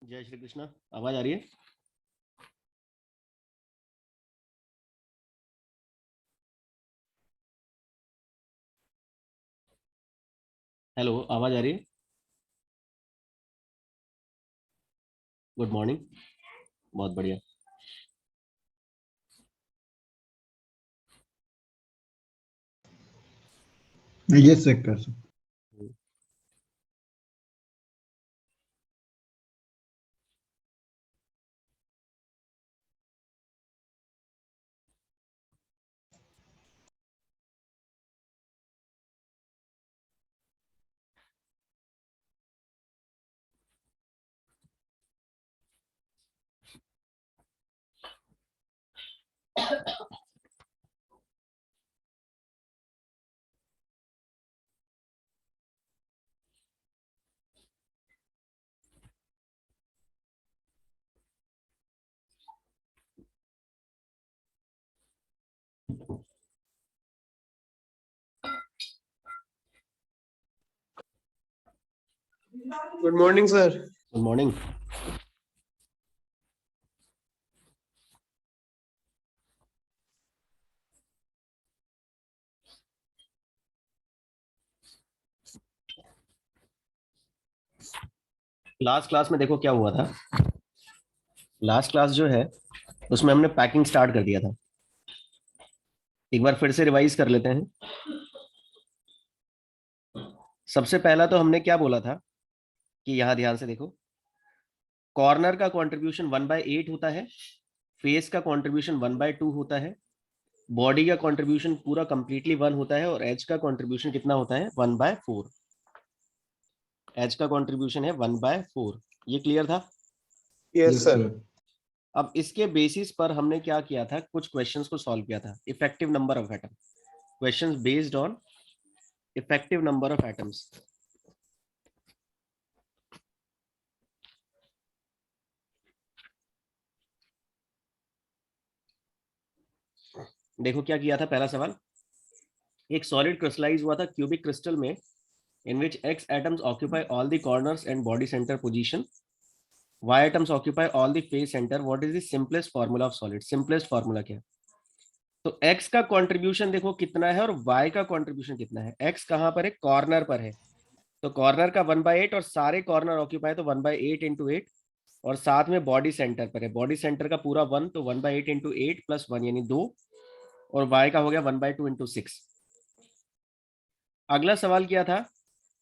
जय श्री कृष्णा। आवाज आ रही है? हेलो, आवाज आ रही है? Good morning. बहुत बढ़िया। ये चेक कर सकते। Good morning sir. Good morning. Last class में देखो क्या हुआ था। लास्ट क्लास जो है उसमें हमने पैकिंग स्टार्ट कर दिया था। एक बार फिर से रिवाइज कर लेते हैं। सबसे पहला तो हमने क्या बोला था कि यहां ध्यान से देखो, कॉर्नर का कंट्रीब्यूशन 1/8 होता है, फेस का कंट्रीब्यूशन 1/2 होता है, बॉडी का कंट्रीब्यूशन पूरा कंप्लीटली 1 होता है और एज का कंट्रीब्यूशन कितना होता है? 1/4। एज का कंट्रीब्यूशन है 1/4। ये क्लियर था? Yes sir. अब इसके बेसिस पर हमने क्या किया था, कुछ क्वेश्चंस को सॉल्व किया था। Effective number of atom, questions based on effective number of atoms. देखो क्या किया था। पहला सवाल, एक सॉलिड क्रिस्टलाइज हुआ था क्यूबिक क्रिस्टल में in which x atoms occupy all the corners and body center position, y atoms occupy all the face center. What is the simplest formula of solid? Simplest formula क्या? तो x का contribution देखो कितना है और y का contribution कितना है। x कहां पर है? कॉर्नर पर है। तो कॉर्नर का 1/8 और सारे कॉर्नर ऑक्यूपाई, तो 1/8 इंटू 8, और साथ में बॉडी सेंटर पर है। बॉडी सेंटर का पूरा 1, तो 1/8 इंटू 8 प्लस 1 यानी 2, और y का हो गया 1/2 इंटू 6। अगला सवाल क्या था?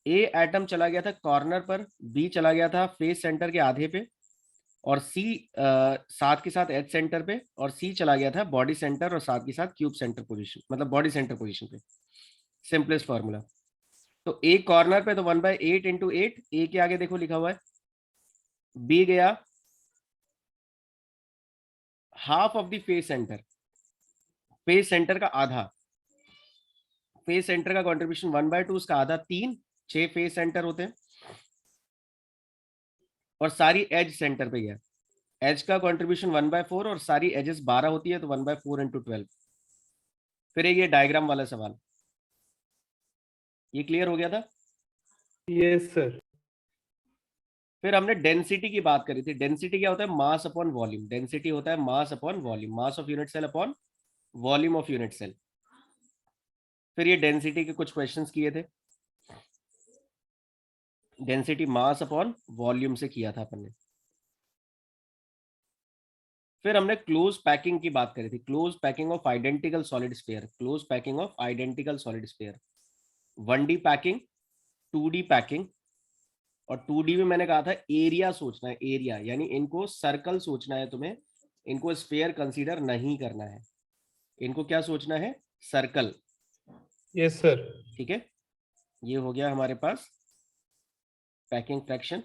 ए एटम चला गया था कॉर्नर पर, बी चला गया था फेस सेंटर के आधे पे, और सी साथ के साथ एच सेंटर पे, और सी चला गया था बॉडी सेंटर और साथ के साथ क्यूब सेंटर पोजीशन, मतलब बॉडी सेंटर पोजीशन पे। Simplest formula. तो ए कॉर्नर पे तो 1/8 इंटू 8, ए के आगे देखो लिखा हुआ है, बी गया half of the face centre, face centre का आधा। फेस सेंटर का कॉन्ट्रीब्यूशन 1/2, उसका आधा 3, 6 फेस सेंटर होते हैं, और सारी एज सेंटर पे गया। एज का कंट्रीब्यूशन 1/4 और सारी एजेस 12 होती है, तो 1/4 इंटू 12। फिर ये डायग्राम वाला सवाल, ये क्लियर हो गया था? Yes sir. फिर हमने डेंसिटी की बात करी थी। डेंसिटी क्या होता है? Mass upon volume. डेंसिटी होता है mass upon volume, mass of unit cell upon volume of unit cell. फिर ये डेंसिटी के कुछ क्वेश्चंस किए थे। डेंसिटी मास अपॉन वॉल्यूम से किया था अपन ने। फिर हमने क्लोज पैकिंग की बात करी थी। Close packing of identical solid sphere, close packing of identical solid sphere. 1D packing, 2D packing, और 2D में मैंने कहा था एरिया सोचना है। एरिया यानी इनको सर्कल सोचना है तुम्हें, इनको स्फीयर कंसीडर नहीं करना है। इनको क्या सोचना है? सर्कल। Yes sir. ठीक है, ये हो गया हमारे पास पैकिंग फ्रैक्शन।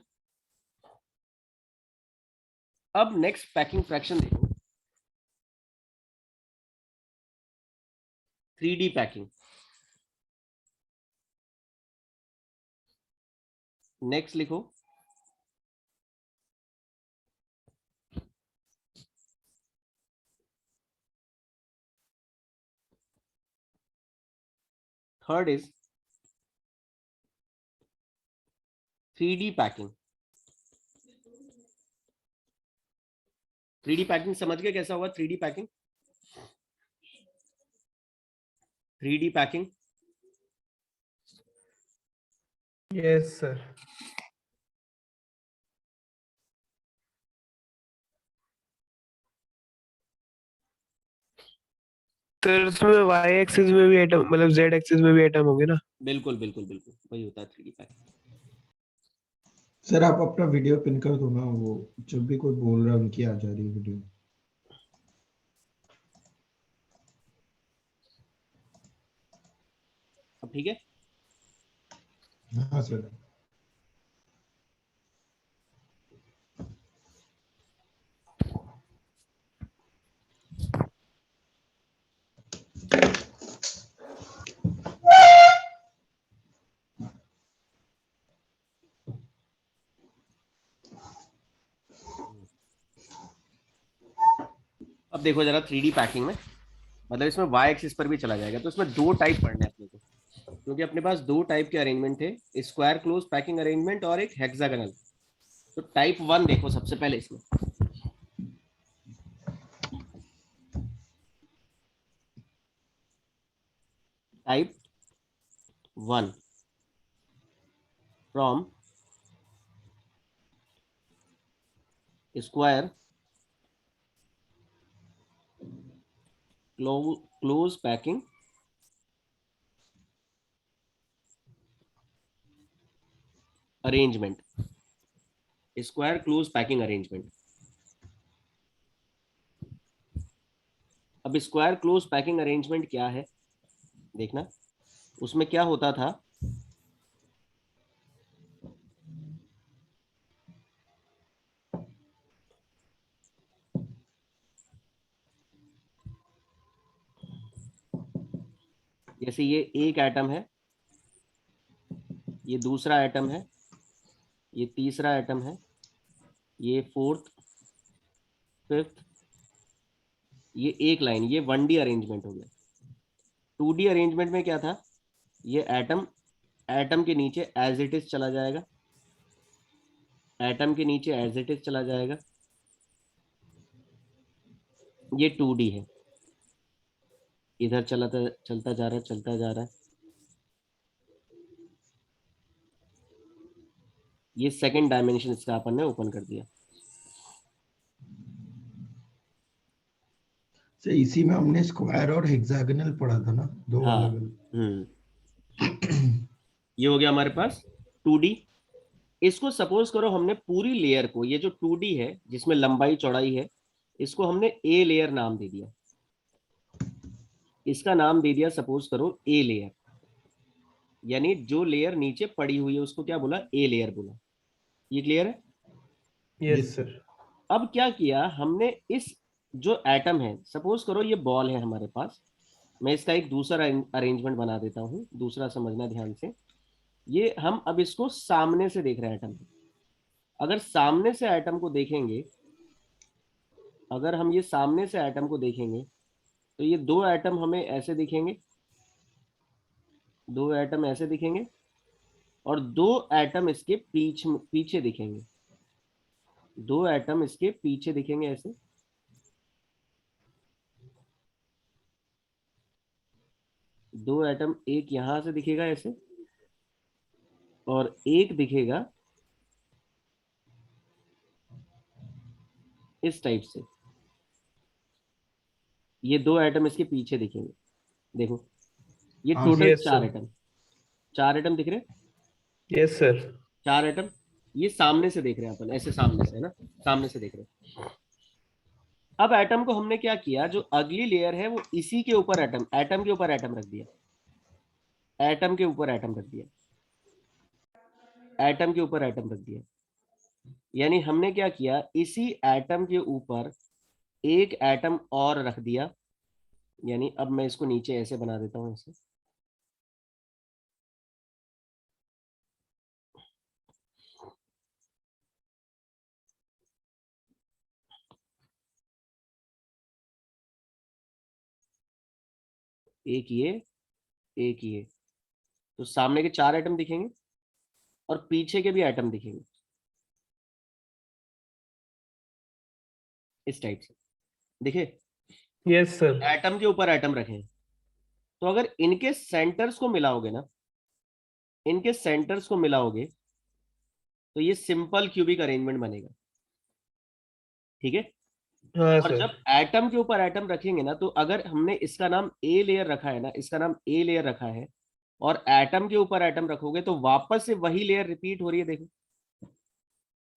अब नेक्स्ट पैकिंग फ्रैक्शन देखो, 3D पैकिंग। नेक्स्ट लिखो, third is 3D packing. 3D packing समझ गए कैसा होगा 3D packing? 3D packing Yes, sir. Sir उसमें वाई एक्सिस में भी एटम मतलब जेड एक्सिस में भी एटम होंगे ना? बिल्कुल बिल्कुल बिल्कुल वही होता है 3D पैकिंग। सर आप अपना वीडियो पिन कर दो ना, वो जब भी कोई बोल रहा है उनकी आ जा रही है वीडियो। अब ठीक है। हाँ सर। अब देखो जरा 3D पैकिंग में, मतलब इसमें वाई एक्सिस पर भी चला जाएगा, तो इसमें दो टाइप पढ़ने हैं अपने को, क्योंकि अपने पास दो टाइप के अरेंजमेंट थे, स्क्वायर क्लोज पैकिंग अरेंजमेंट और एक हेक्सागोनल। तो टाइप 1 देखो सबसे पहले इसमें। Type 1 from square close packing arrangement, square close packing arrangement. अब स्क्वायर क्लोज पैकिंग अरेंजमेंट क्या है देखना, उसमें क्या होता था, जैसे ये एक एटम है, ये दूसरा एटम है, ये तीसरा एटम है, ये फोर्थ, फिफ्थ, ये एक लाइन, ये 1D अरेंजमेंट हो गया। 2D अरेंजमेंट में क्या था, ये एटम एटम के नीचे एज इट इज चला जाएगा, एटम के नीचे एज इट इज चला जाएगा, ये 2D है, इधर चलाता चलता जा रहा है, चलता जा रहा है। ये सेकंड डायमेंशन इसका अपन ने ओपन कर दिया। सर इसी में हमने स्क्वायर और हेक्सागोनल पढ़ा था ना, दो हाँ, अलग अलग। ये हो गया हमारे पास 2D। इसको सपोज करो हमने पूरी लेयर को, ये जो 2D है जिसमें लंबाई चौड़ाई है, इसको हमने ए लेयर नाम दे दिया, इसका नाम दे दिया सपोज करो ए लेयर, यानी जो लेयर नीचे पड़ी हुई है उसको क्या बोला, ए लेयर बोला। ये क्लियर है? Yes Yes, sir. अब क्या किया हमने, इस जो एटम है, सपोज करो ये बॉल है हमारे पास, मैं इसका एक दूसरा अरेंजमेंट बना देता हूं, दूसरा समझना ध्यान से। ये हम अब इसको सामने से देख रहे हैं एटम, अगर सामने से एटम को देखेंगे, अगर हम ये सामने से एटम को देखेंगे, तो ये दो एटम हमें ऐसे दिखेंगे, दो एटम ऐसे दिखेंगे, और दो एटम इसके पीछे पीछे दिखेंगे, दो एटम इसके पीछे दिखेंगे ऐसे, दो एटम एक यहां से दिखेगा ऐसे, और एक दिखेगा इस टाइप से, ये दो एटम इसके पीछे दिखेंगे। देखो ये हाँ टोटल यस चार सर। एटम, चार एटम दिख रहे हैं, यस सर। चार एटम। ये सामने से देख रहे हैं अपन, ऐसे सामने से है ना, सामने से देख रहे हैं। अब एटम को हमने क्या किया, जो अगली लेयर है वो इसी के ऊपर एटम, एटम के ऊपर एटम रख दिया, एटम के ऊपर एटम रख दिया, एटम के ऊपर एटम रख दिया। यानी हमने क्या किया, इसी एटम के ऊपर एक एटम और रख दिया, यानी अब मैं इसको नीचे ऐसे बना देता हूं, ऐसे। एक ये, एक ये, तो सामने के चार एटम दिखेंगे और पीछे के भी एटम दिखेंगे। इस टाइप से। देखिए यस सर। एटम के ऊपर एटम रखे हैं, तो अगर इनके सेंटर्स को मिलाओगे ना, इनके सेंटर्स को मिलाओगे तो ये सिंपल क्यूबिक अरेंजमेंट बनेगा। ठीक है। हाँ और सर। जब एटम के ऊपर एटम रखेंगे ना, तो अगर हमने इसका नाम ए लेयर रखा है ना, इसका नाम ए लेयर रखा है, और एटम के ऊपर एटम रखोगे तो वापस से वही लेयर रिपीट हो रही है। देखो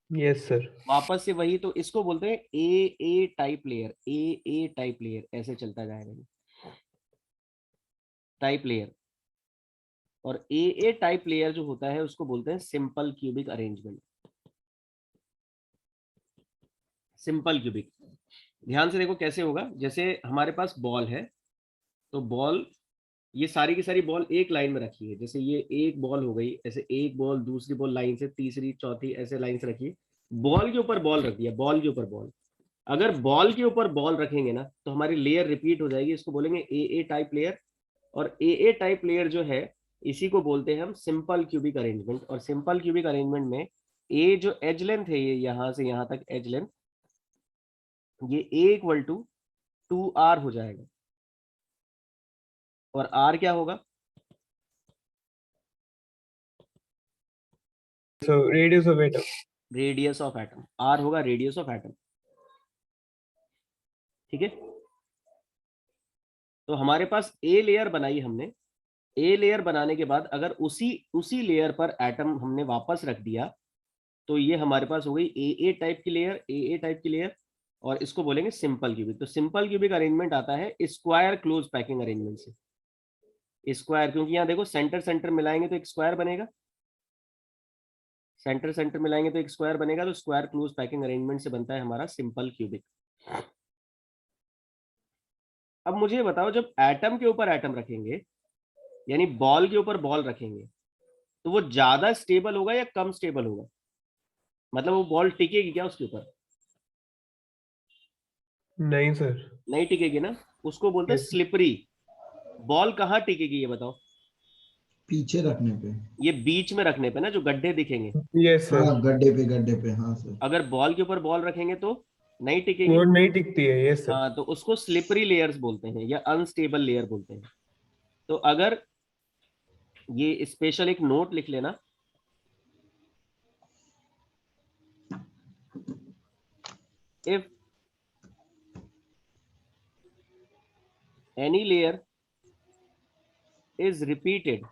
यस सर। वापस से वही, तो इसको बोलते हैं ए टाइप लेयर, ए टाइप लेयर, ऐसे चलता जाएगा टाइप लेयर। और ए टाइप लेयर जो होता है उसको बोलते हैं simple cubic arrangement. Simple cubic, ध्यान से देखो कैसे होगा। जैसे हमारे पास बॉल है, तो बॉल, ये सारी की सारी बॉल एक लाइन में रखी है। जैसे ये एक बॉल हो गई, ऐसे एक बॉल, दूसरी बॉल लाइन से, तीसरी चौथी, ऐसे लाइन से रखी। बॉल के ऊपर बॉल रख दिया, बॉल के ऊपर बॉल। अगर बॉल के ऊपर बॉल रखेंगे ना तो हमारी लेयर रिपीट हो जाएगी, इसको बोलेंगे ए टाइप लेयर। और ए टाइप लेयर जो है, इसी को बोलते हैं हम सिंपल क्यूबिक अरेंजमेंट। और सिंपल क्यूबिक अरेंजमेंट में ए जो एज लेंथ है, ये यहां से यहां तक एज लेंथ, ये ए इक्वल टू 2r हो जाएगा। और r क्या होगा? So radius of atom. Radius of atom, r होगा रेडियस ऑफ एटम। ठीक है। तो हमारे पास ए लेयर बनाई हमने। ए लेयर बनाने के बाद अगर उसी उसी लेयर पर एटम हमने वापस रख दिया, तो ये हमारे पास हो गई ए टाइप की लेयर, ए टाइप की लेयर। और इसको बोलेंगे सिंपल क्यूबिक। तो सिंपल क्यूबिक अरेंजमेंट आता है स्क्वायर क्लोज पैकिंग अरेंजमेंट से। स्क्वायर, क्योंकि यहाँ देखो सेंटर सेंटर मिलाएंगे तो एक स्क्वायर बनेगा, सेंटर सेंटर मिलाएंगे तो एक स्क्वायर बनेगा। तो स्क्वायर क्लोज पैकिंग अरेंजमेंट से बनता है हमारा सिंपल क्यूबिक। अब मुझे बताओ, जब एटम के ऊपर एटम रखेंगे, यानी बॉल के ऊपर बॉल रखेंगे, तो वो ज्यादा स्टेबल होगा या कम स्टेबल होगा? मतलब वो बॉल टिकेगी क्या उसके ऊपर? नहीं सर। नहीं टिकेगी ना, उसको बोलते हैं यस। स्लिपरी। बॉल कहाँ टिकेगी ये बताओ? पीछे रखने पे। ये बीच में रखने पे ना, जो गड्ढे दिखेंगे। Yes sir. हाँ गड्ढे पे, हाँ सर। अगर बॉल के ऊपर बॉल रखेंगे तो नहीं टिकेगी। वो नहीं टिकती है। Yes sir. हाँ, तो उसको स्लिपरी लेयर्स बोलते हैं या अनस्टेबल लेयर बोलते हैं। तो अगर ये स्पेशल एक नोट लिख लेना, if any layer is repeated,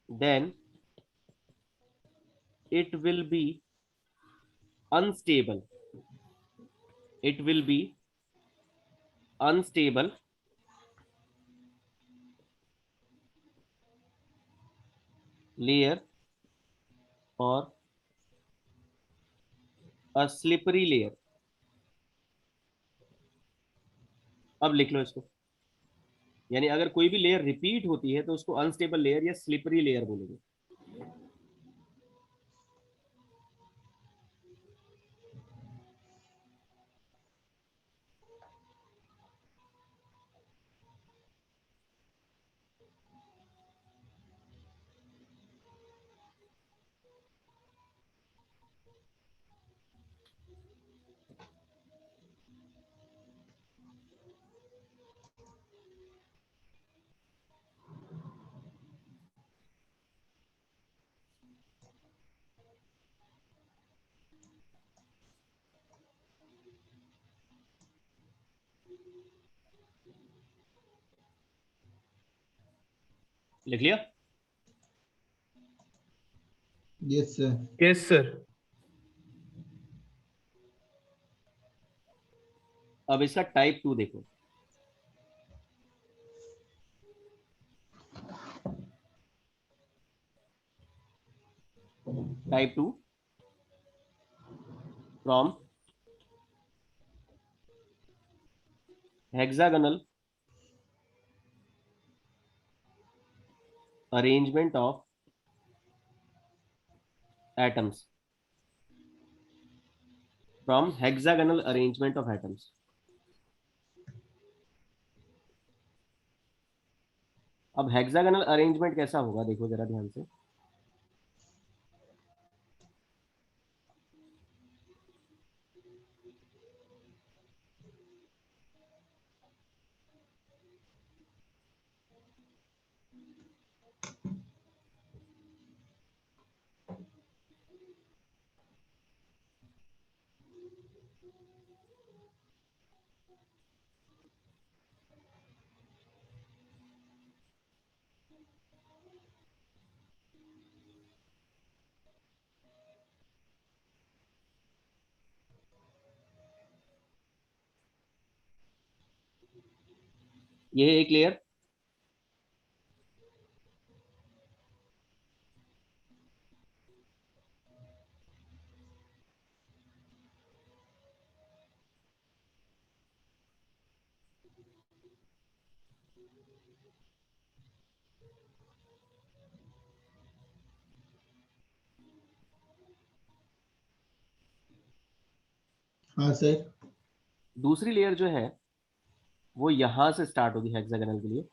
then it will be unstable. It will be unstable layer or a slippery layer. अब लिख लो इसको, यानी अगर कोई भी लेयर रिपीट होती है तो उसको अनस्टेबल लेयर या स्लिपरी लेयर बोलेंगे। लिख लिया? Yes sir. Yes sir. अब इसका टाइप 2 देखो। Type 2 from hexagonal arrangement of atoms, from hexagonal arrangement of atoms। अब हेक्सागोनल अरेंजमेंट कैसा होगा देखो जरा ध्यान से। ये है एक लेयर, हाँ सर। दूसरी लेयर जो है वो यहां से स्टार्ट होगी हेक्सागोनल के लिए,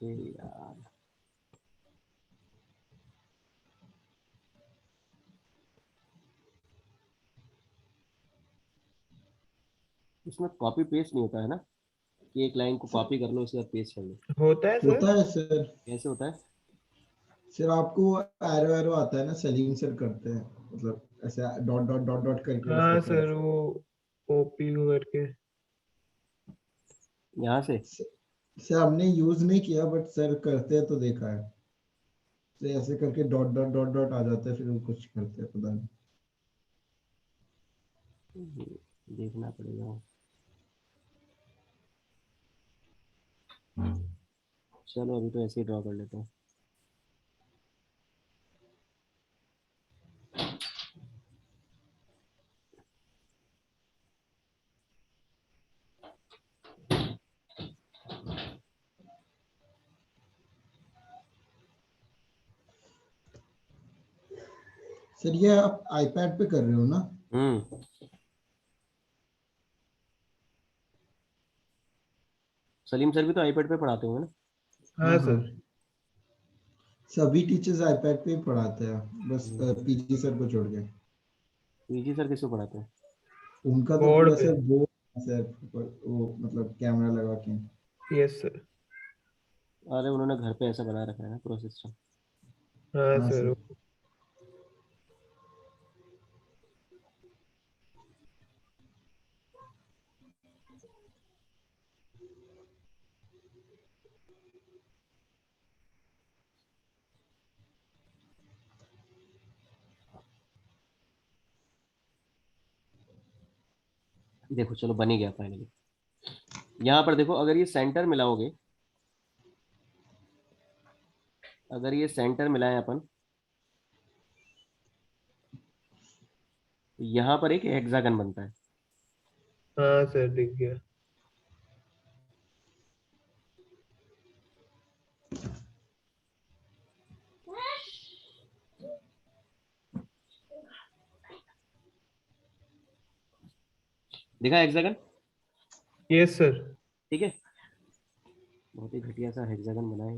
यार इसमें कॉपी पेस्ट नहीं होता है ना, कि एक लाइन को कॉपी कर लो उसके बाद पेस्ट कर लो? होता है सर। होता है सर। कैसे होता है? सर आपको एरो एरो आता है ना, सलीम सर करते हैं, मतलब ऐसे डॉट डॉट डॉट डॉट करके हाँ होता है। सर, वो ओपी करके। यहाँ से? सर हमने यूज नहीं किया, बट सर करते हैं तो देखा है। तो ऐसे करके डॉट डॉट डॉट डॉट आ जाता है, फिर वो कुछ करते हैं, पता नहीं। देखना पड़ेगा। चलो अभी तो ऐसे ही ड्रॉ कर लेता हूँ। सर ये आप आईपैड पे कर रहे हो ना? हम्म। सलीम सर भी तो आईपैड पे पढ़ाते होंगे ना? हाँ हाँ हाँ, सर। सभी टीचर्स आईपैड पे ही पढ़ाते हैं, बस पीजी सर को छोड़ के। पीजी सर किसको पढ़ाते हैं? उनका तो बोर्ड पूरा पे। सर वो सर, वो मतलब कैमरा लगा के। Yes sir. अरे उन्होंने घर पे ऐसा बना रखा है ना पूरा सिस्टम। हाँ हाँ सर। सर। देखो चलो बन ही गया फाइनली। यहाँ पर देखो, अगर ये सेंटर मिलाओगे, अगर ये सेंटर मिलाएं अपन, तो यहाँ पर एक हेक्सागन बनता है। हाँ सर, दिख गया। दिखा हेक्सागन? Yes sir. ठीक है, बहुत ही घटिया सा हेक्सागन बनाया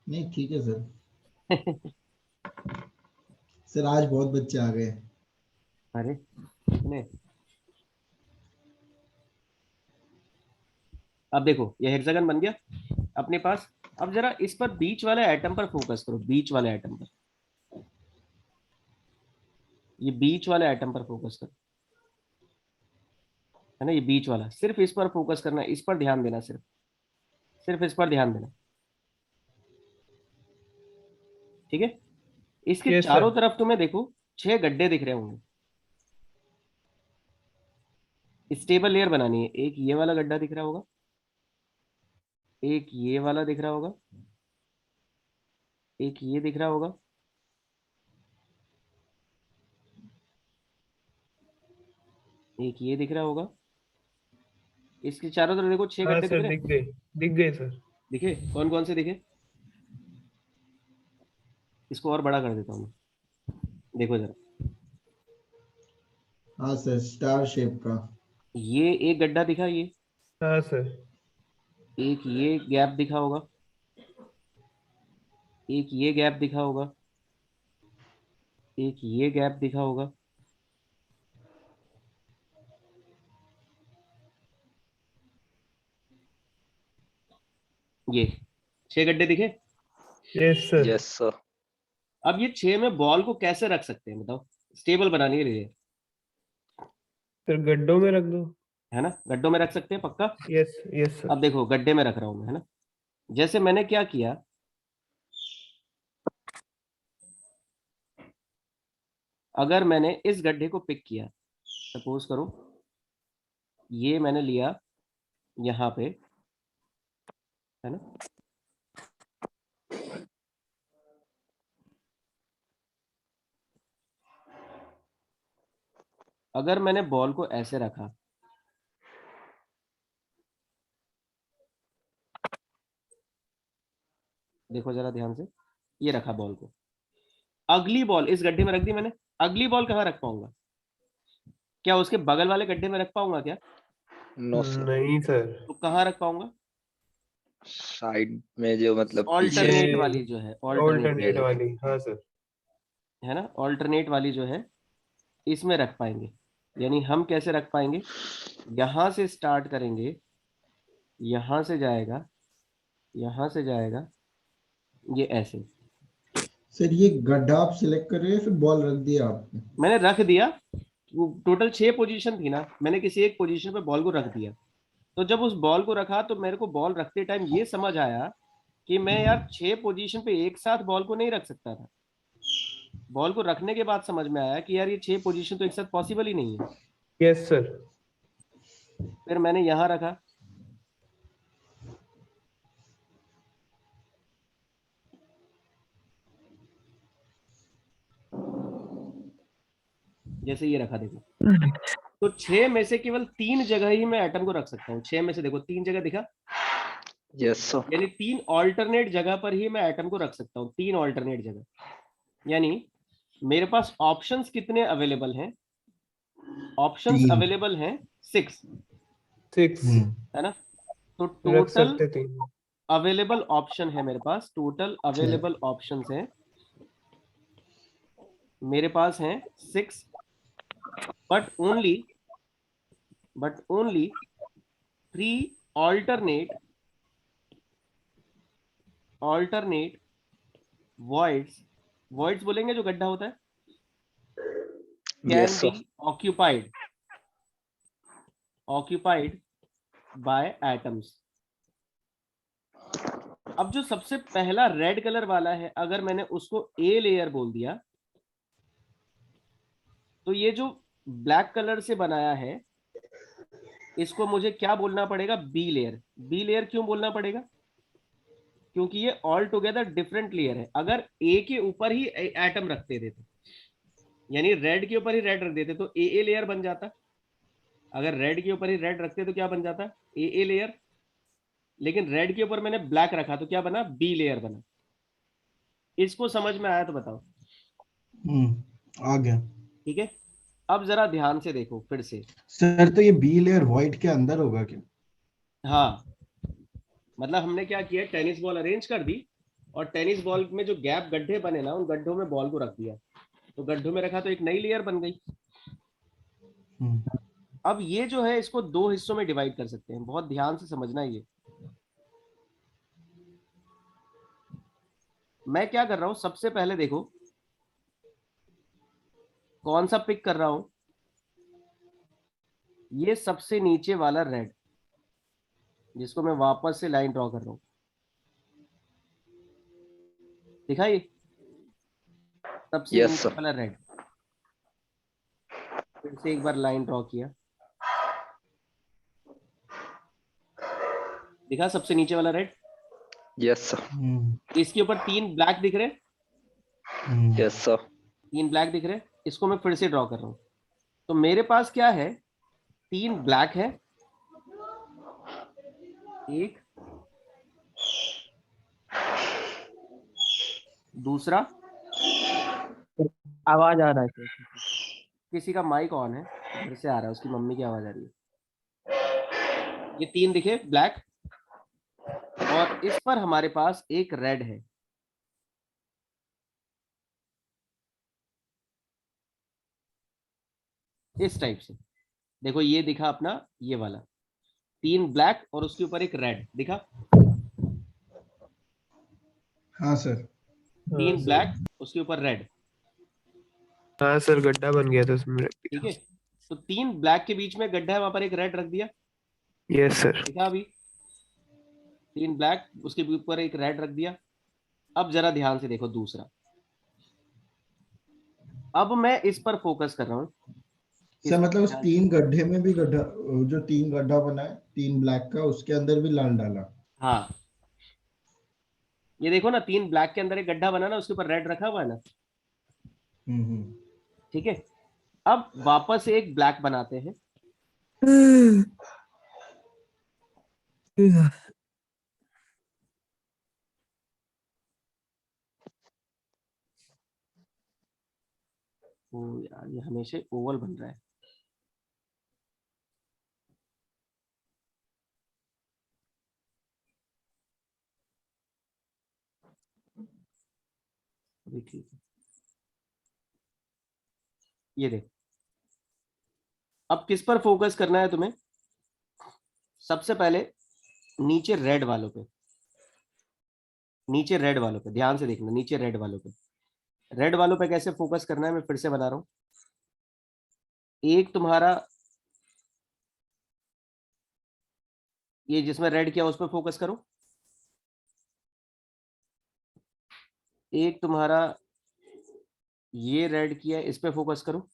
नहीं ठीक है सर। है। सर आज बहुत बच्चे आ गए। अरे कितने? अब देखो ये हेक्सागन बन गया अपने पास। अब जरा इस पर बीच वाले एटम पर फोकस करो, बीच वाले एटम पर, ये बीच वाले एटम पर फोकस करो, है ना, ये बीच वाला, सिर्फ इस पर फोकस करना है, इस पर ध्यान देना, सिर्फ सिर्फ इस पर ध्यान देना। ठीक है, इसके यस चारों सर। तरफ तुम्हें देखो 6 गड्ढे दिख रहे होंगे। स्टेबल लेयर बनानी है। एक ये वाला गड्ढा दिख रहा होगा, एक ये वाला दिख रहा होगा, एक ये दिख रहा होगा, एक ये दिख रहा होगा। इसके चारों तरफ देखो 6 गड्ढे हाँ दिख सर, रहे दिख हैं। गए। दिख गए सर। दिखे? कौन कौन से दिखे? इसको और बड़ा कर देता हूँ मैं, देखो जरा। हाँ सर, स्टार शेप का। ये एक गड्ढा दिखा, ये हाँ सर। एक ये गैप दिखा होगा, एक ये गैप दिखा होगा, एक ये गैप दिखा होगा। ये 6 गड्ढे दिखे। Yes sir. Yes sir. अब ये 6 में बॉल को कैसे रख सकते हैं बताओ, स्टेबल बनानी है लिए, सर गड्ढों में रख दो। है ना, गड्ढों में रख सकते हैं पक्का। Yes yes sir. अब देखो गड्ढे में रख रहा हूं मैं, है ना, जैसे मैंने क्या किया, अगर मैंने इस गड्ढे को पिक किया, सपोज करो ये मैंने लिया यहाँ पे, है ना, अगर मैंने बॉल को ऐसे रखा, देखो जरा ध्यान से, ये रखा बॉल को, अगली बॉल इस गड्ढे में रख दी मैंने, अगली बॉल कहाँ रख पाऊंगा, क्या उसके बगल वाले गड्ढे में रख पाऊंगा क्या, नो सर, नहीं सर। तो कहाँ रख पाऊंगा, साइड में जो मतलब पीछे ऑल्टरनेट ये वाली जो है, ऑल्टरनेट वाली, हाँ सर। है ना, ऑल्टरनेट वाली जो है इसमें रख पाएंगे। यानी हम कैसे रख पाएंगे, यहां से स्टार्ट करेंगे, यहां से जाएगा, यहां से जाएगा, ये ऐसे, सर ये गड्ढा आप सिलेक्ट कर रहे हैं फिर बॉल रख दिया आपने? मैंने रख दिया, वो टोटल 6 पोजीशन थी ना, मैंने किसी एक पोजीशन पे बॉल को रख दिया, तो जब उस बॉल को रखा तो मेरे को बॉल रखते टाइम ये समझ आया कि मैं यार 6 पोजीशन पे एक साथ बॉल को नहीं रख सकता था, बॉल को रखने के बाद समझ में आया कि यार ये 6 पोजीशन तो एक साथ पॉसिबल ही नहीं है। Yes sir. फिर मैंने यहां रखा, जैसे ये रखा, देखो तो 6 में से केवल 3 जगह ही मैं एटम को रख सकता हूँ, 6 में से देखो 3 जगह दिखा, यस सर, यानी 3 ऑल्टरनेट जगह पर ही मैं एटम को रख सकता हूँ, 3 ऑल्टरनेट जगह, यानी मेरे पास ऑप्शंस कितने अवेलेबल हैं, ऑप्शंस 3। अवेलेबल हैं 6, 6 है ना, तो रख टोटल सकते 3। अवेलेबल ऑप्शन है मेरे पास, टोटल अवेलेबल ऑप्शंस हैं मेरे पास हैं 6, बट ओनली 3 ऑल्टरनेट वॉइड्स बोलेंगे जो गड्ढा होता है, yes can sir, B occupied by atoms. अब जो सबसे पहला रेड कलर वाला है, अगर मैंने उसको ए लेयर बोल दिया, तो ये जो ब्लैक कलर से बनाया है इसको मुझे क्या बोलना पड़ेगा, बी लेयर। बी लेयर क्यों बोलना पड़ेगा, क्योंकि ये ऑल टुगेदर डिफरेंट लेयर है। अगर ए के ऊपर ही एटम रखते थे, यानी रेड के ऊपर ही रेड रख देते तो ए लेयर बन जाता, अगर रेड के ऊपर ही रेड रखते तो क्या बन जाता, ए लेयर, लेकिन रेड के ऊपर मैंने ब्लैक रखा तो क्या बना, बी लेयर बना। इसको समझ में आया तो बताओ। आ गया ठीक है, अब जरा ध्यान से देखो फिर से। सर। तो ये बी लेयर व्हाइट के अंदर होगा क्या? हाँ, मतलब हमने क्या किया, टेनिस बॉल अरेंज कर दी और टेनिस बॉल में जो गैप गड्ढे बने ना, उन गड्ढों में बॉल को रख दिया, तो गड्ढों में रखा तो एक नई लेयर बन गई। अब ये जो है इसको 2 हिस्सों में डिवाइड कर सकते हैं, बहुत ध्यान से समझना। ये मैं क्या कर रहा हूं, सबसे पहले देखो कौन सा पिक कर रहा हूं, ये सबसे नीचे वाला रेड, जिसको मैं वापस से लाइन ड्रॉ कर रहा हूं, दिखा ये सबसे यस नीचे सर, वाला रेड, फिर से एक बार लाइन ड्रॉ किया, दिखा सबसे नीचे वाला रेड, यस सर, इसके ऊपर 3 ब्लैक दिख रहे, यस सर, 3 ब्लैक दिख रहे, इसको मैं फिर से ड्रॉ कर रहा हूं। तो मेरे पास क्या है, 3 ब्लैक है, एक दूसरा, आवाज आ रहा है। किसी का माइक ऑन है, घर से आ रहा है, उसकी मम्मी की आवाज आ रही है। ये 3 दिखे ब्लैक, और इस पर हमारे पास एक रेड है। इस टाइप से देखो, ये दिखा अपना ये वाला 3 ब्लैक और उसके ऊपर एक रेड दिखा। हाँ सर। तीन सर। ब्लैक, उसके ऊपर रेड, हाँ सर, गड्ढा बन गया था उसमें। ठीक है। तो तीन ब्लैक के बीच में गड्ढा है, वहां पर एक रेड रख दिया, यस सर। देखा अभी, तीन ब्लैक उसके ऊपर एक रेड रख दिया। अब जरा ध्यान से देखो दूसरा, अब मैं इस पर फोकस कर रहा हूं, इस सर पर मतलब उस ध्यान। 3 गड्ढे में भी गड्ढा, जो 3 गड्ढा बना है 3 ब्लैक का, उसके अंदर भी लाल डाला। हाँ, ये देखो ना, तीन ब्लैक के अंदर एक गड्ढा बना ना, उसके ऊपर रेड रखा हुआ है ना, हम्म। ठीक है। अब वापस एक ब्लैक बनाते हैं, ओ यार ये हमेशा ओवल बन रहा है। अभी ठीक है, ये देख। अब किस पर फोकस करना है तुम्हें? सबसे पहले नीचे रेड वालों पे, नीचे रेड वालों पे ध्यान से देखना, नीचे रेड वालों पे। रेड वालों पे कैसे फोकस करना है मैं फिर से बता रहा हूं। एक तुम्हारा ये जिसमें रेड किया उस पर फोकस करो, एक तुम्हारा ये रेड किया इस पे फोकस करो,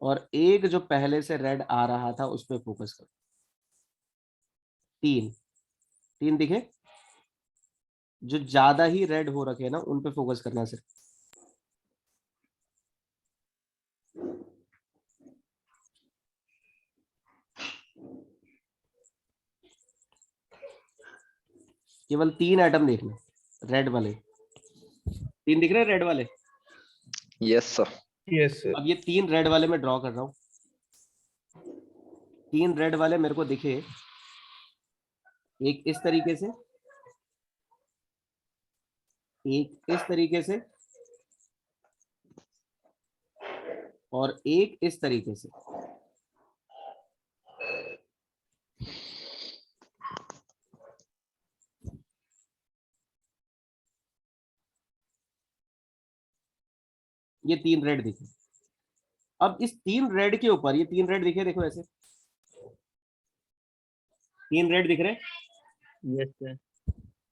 और एक जो पहले से रेड आ रहा था उस पे फोकस करो। तीन, तीन दिखे? जो ज्यादा ही रेड हो रखे हैं ना उन पे फोकस करना है सिर्फ। केवल तीन एटम देखना, रेड वाले, तीन दिख रहे हैं रेड वाले। Yes sir. Yes sir. अब ये तीन रेड वाले मैं ड्रॉ कर रहा हूं, तीन रेड वाले मेरे को दिखे, एक इस तरीके से, एक इस तरीके से, और एक इस तरीके से। ये तीन रेड दिखे। अब इस तीन रेड के ऊपर, ये तीन रेड दिखे देखो ऐसे, तीन रेड दिख रहे हैं। Yes sir.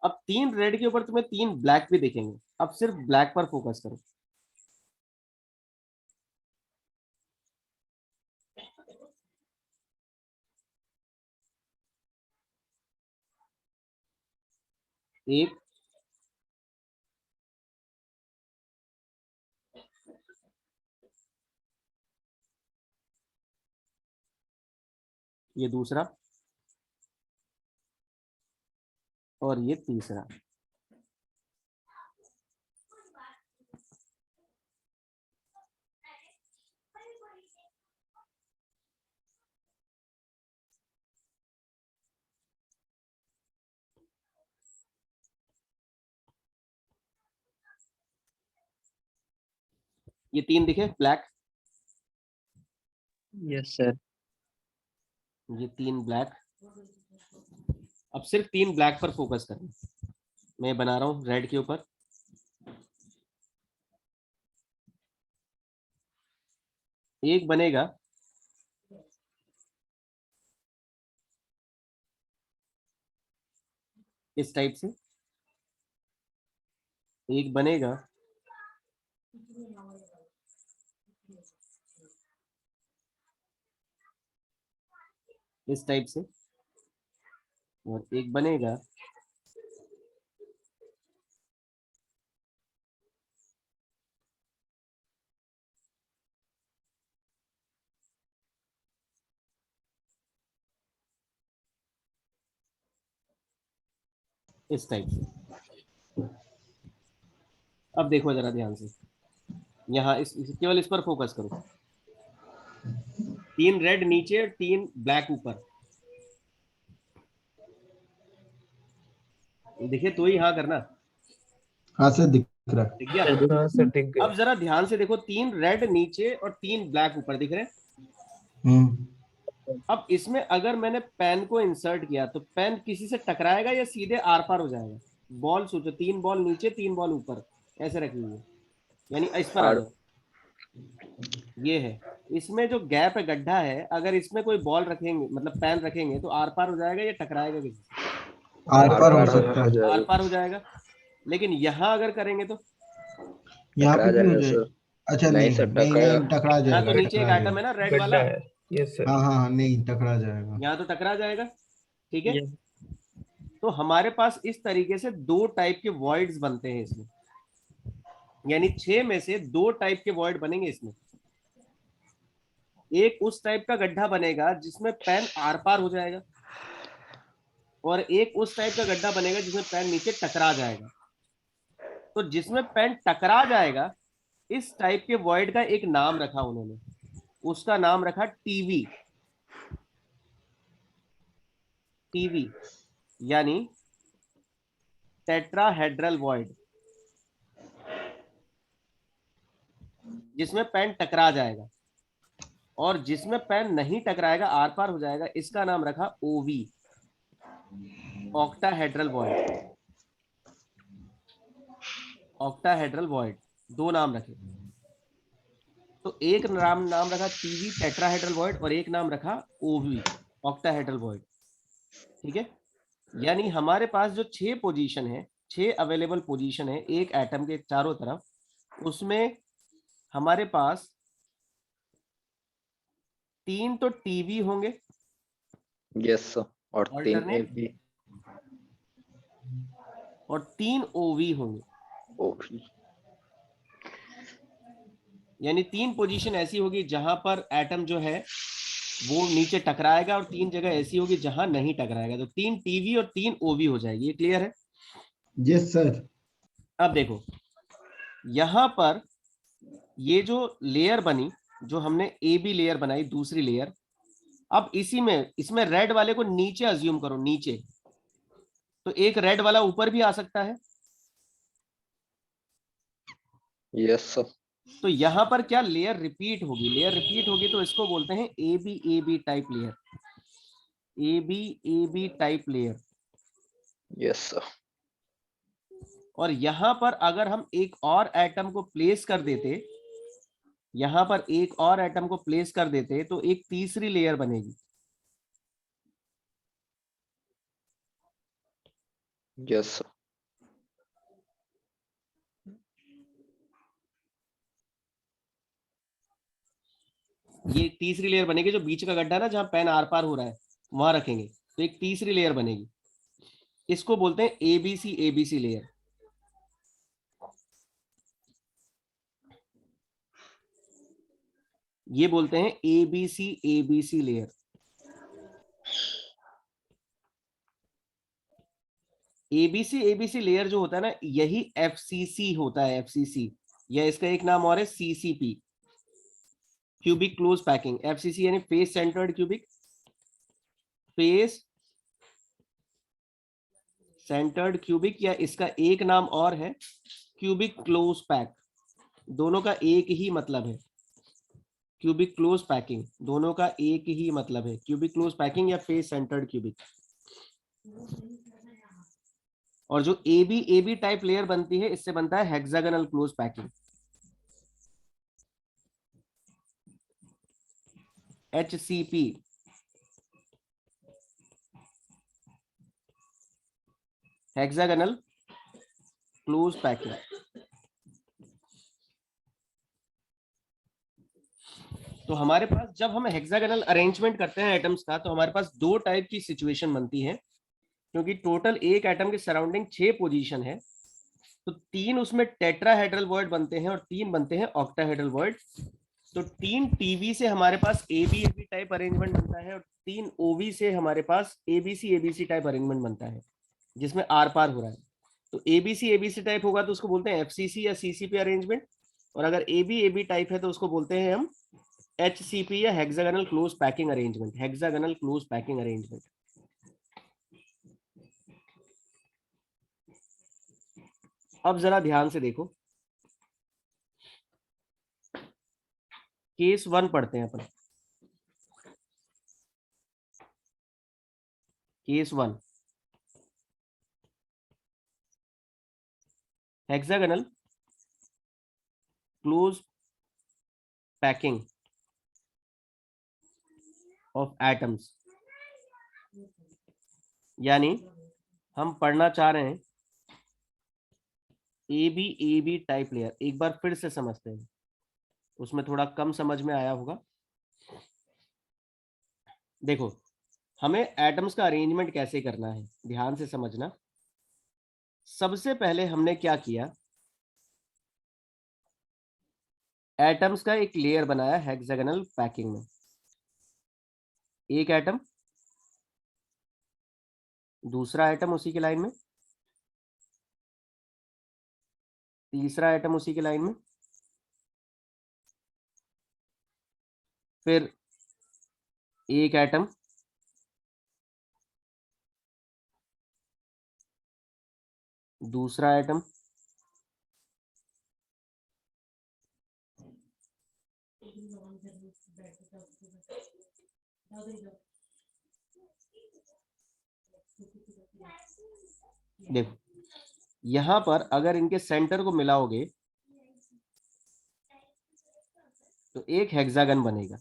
अब तीन रेड के ऊपर तुम्हें तीन ब्लैक भी दिखेंगे, अब सिर्फ ब्लैक पर फोकस करो। एक, ये दूसरा, और ये तीसरा। ये तीन दिखे ब्लैक, यस सर। ये तीन ब्लैक। अब सिर्फ तीन ब्लैक पर फोकस करना। मैं बना रहा हूं रेड के ऊपर, एक बनेगा इस टाइप से, एक बनेगा इस टाइप से, और एक बनेगा इस टाइप से। अब देखो जरा ध्यान से, यहाँ केवल इस पर फोकस करो। तीन रेड नीचे, तीन ब्लैक ऊपर, दिखे तो ही हाँ करना। हाँ सर दिख रहा है। दिख गया? हाँ सर, ठीक है। अब जरा ध्यान से देखो, तीन रेड नीचे और तीन ब्लैक ऊपर दिख रहे हैं। अब इसमें अगर मैंने पेन को इंसर्ट किया तो पेन किसी से टकराएगा या सीधे आर पार हो जाएगा? बॉल सोचो, 3 बॉल नीचे 3 बॉल ऊपर ऐसे रखी हुई है, यानी इस पर आ जाओ, ये है। इसमें जो गैप है, गड्ढा है, अगर इसमें कोई बॉल रखेंगे मतलब पेन रखेंगे तो आर पार हो जाएगा या टकराएगा किसी से? आर पार हो आर सकता हो है, जाएगा, आर पार हो जाएगा। लेकिन यहाँ अगर करेंगे तो यहाँ टकरा पे क्यों हो जाएगा जाए? सर। अच्छा नहीं नहीं सर, नहीं टकरा, नहीं, टकरा यहाँ तो जाएगा, नीचे एक टकरा आइटम है जाएगा। ना रेड गड्ढा वाला, है। Yes sir. हाँ हाँ हाँ, नहीं टकरा जाएगा। यहाँ तो टकरा जाएगा। ठीक है, यस। तो हमारे पास इस तरीके से 2 टाइप के वॉइड्स बनते हैं इसमें, यानी 6 में से 2 टाइप के वॉइड बनेंगे इसमें। एक उस टाइप का गड्ढा बनेगा जिसमें पेन आर पार हो जाएगा, और एक उस टाइप का गड्ढा बनेगा जिसमें पेन नीचे टकरा जाएगा। तो जिसमें पेन टकरा जाएगा, इस टाइप के वॉइड का एक नाम रखा उन्होंने, उसका नाम रखा टीवी। टीवी यानी टेट्राहेड्रल वॉइड, जिसमें पेन टकरा जाएगा, और जिसमें पेन नहीं टकराएगा आर पार हो जाएगा, इसका नाम रखा ओवी, ऑक्टाहेड्रल वॉइड। ऑक्टाहेड्रल वॉइड, 2 नाम रखे। तो एक नाम रखा टीवी टेट्राहेड्रल वॉइड, और एक नाम रखा ओवी ऑक्टाहेड्रल वॉइड। ठीक है, यानी हमारे पास जो 6 पोजीशन है, 6 अवेलेबल पोजीशन है एक एटम के चारों तरफ, उसमें हमारे पास 3 तो टीवी होंगे यस सर, और 3 Alternate? एबी, और 3 ओवी होंगे, ओबी। यानी 3 पोजीशन ऐसी होगी जहां पर एटम जो है वो नीचे टकराएगा, और 3 जगह ऐसी होगी जहां नहीं टकराएगा। तो 3 टीवी और 3 ओवी हो जाएगी। ये क्लियर है? Yes sir. अब देखो, यहां पर ये जो लेयर बनी, जो हमने ए बी लेयर बनाई, दूसरी लेयर, अब इसी में इसमें रेड वाले को नीचे अज्यूम करो, नीचे। तो एक रेड वाला ऊपर भी आ सकता है। यस सर, तो यहां पर क्या लेयर रिपीट होगी, लेयर रिपीट होगी तो इसको बोलते हैं A B type layer, A B type layer. Yes sir, और यहां पर अगर हम एक और एटम को प्लेस कर देते, यहां पर एक और एटम को प्लेस कर देते तो एक तीसरी लेयर बनेगी। यस सर, ये तीसरी लेयर बनेगी, जो बीच का गड्ढा ना जहां पेन आर पार हो रहा है वहां रखेंगे, तो एक तीसरी लेयर बनेगी। इसको बोलते हैं एबीसी लेयर। ये बोलते हैं एबीसी लेयर। एबीसी लेयर जो होता है ना, यही एफसीसी होता है, एफसीसी, या इसका एक नाम और है CCP, cubic close packing. FCC यानी face centred cubic, face centred cubic, या इसका एक नाम और है क्यूबिक क्लोज पैक। दोनों का एक ही मतलब है, क्यूबिक क्लोज पैकिंग, दोनों का एक ही मतलब है, क्यूबिक क्लोज पैकिंग या फेस सेंटर्ड क्यूबिक। और जो ए बी टाइप लेयर बनती है, इससे बनता है hexagonal close packing, HCP। Hexagonal close packing. तो हमारे पास जब हम हेक्सागोनल अरेंजमेंट करते हैं एटम्स का, तो हमारे पास 2 टाइप की सिचुएशन बनती है, क्योंकि टोटल एक एटम के सराउंडिंग 6 पोजीशन है। तो 3 उसमें टेट्राहेड्रल वॉइड बनते हैं और 3 बनते हैं ऑक्टाहेड्रल वॉइड। तो 3 टीवी से हमारे पास एबी टाइप अरेंजमेंट बनता है, और 3 ओवी से हमारे पास एबीसी टाइप अरेंजमेंट बनता है, जिसमें आर पार हो रहा है। तो एबीसी टाइप होगा तो उसको बोलते हैं एफसीसी या सीसीपी अरेंजमेंट, और अगर एबी टाइप है तो उसको बोलते हैं हम HCP या hexagonal close packing arrangement, hexagonal close packing arrangement. अब जरा ध्यान से देखो, केस 1 पढ़ते हैं अपन। Case 1, hexagonal close packing of atoms, यानी हम पढ़ना चाह रहे हैं ए बी टाइप लेयर। एक बार फिर से समझते हैं, उसमें थोड़ा कम समझ में आया होगा। देखो, हमें एटम्स का अरेंजमेंट कैसे करना है, ध्यान से समझना। सबसे पहले हमने क्या किया, एटम्स का एक लेयर बनाया हेक्सागोनल पैकिंग में। एक एटम, दूसरा एटम उसी के लाइन में, तीसरा एटम उसी के लाइन में, फिर एक एटम, दूसरा एटम, देखो यहां पर अगर इनके सेंटर को मिलाओगे तो एक हेक्सागन बनेगा।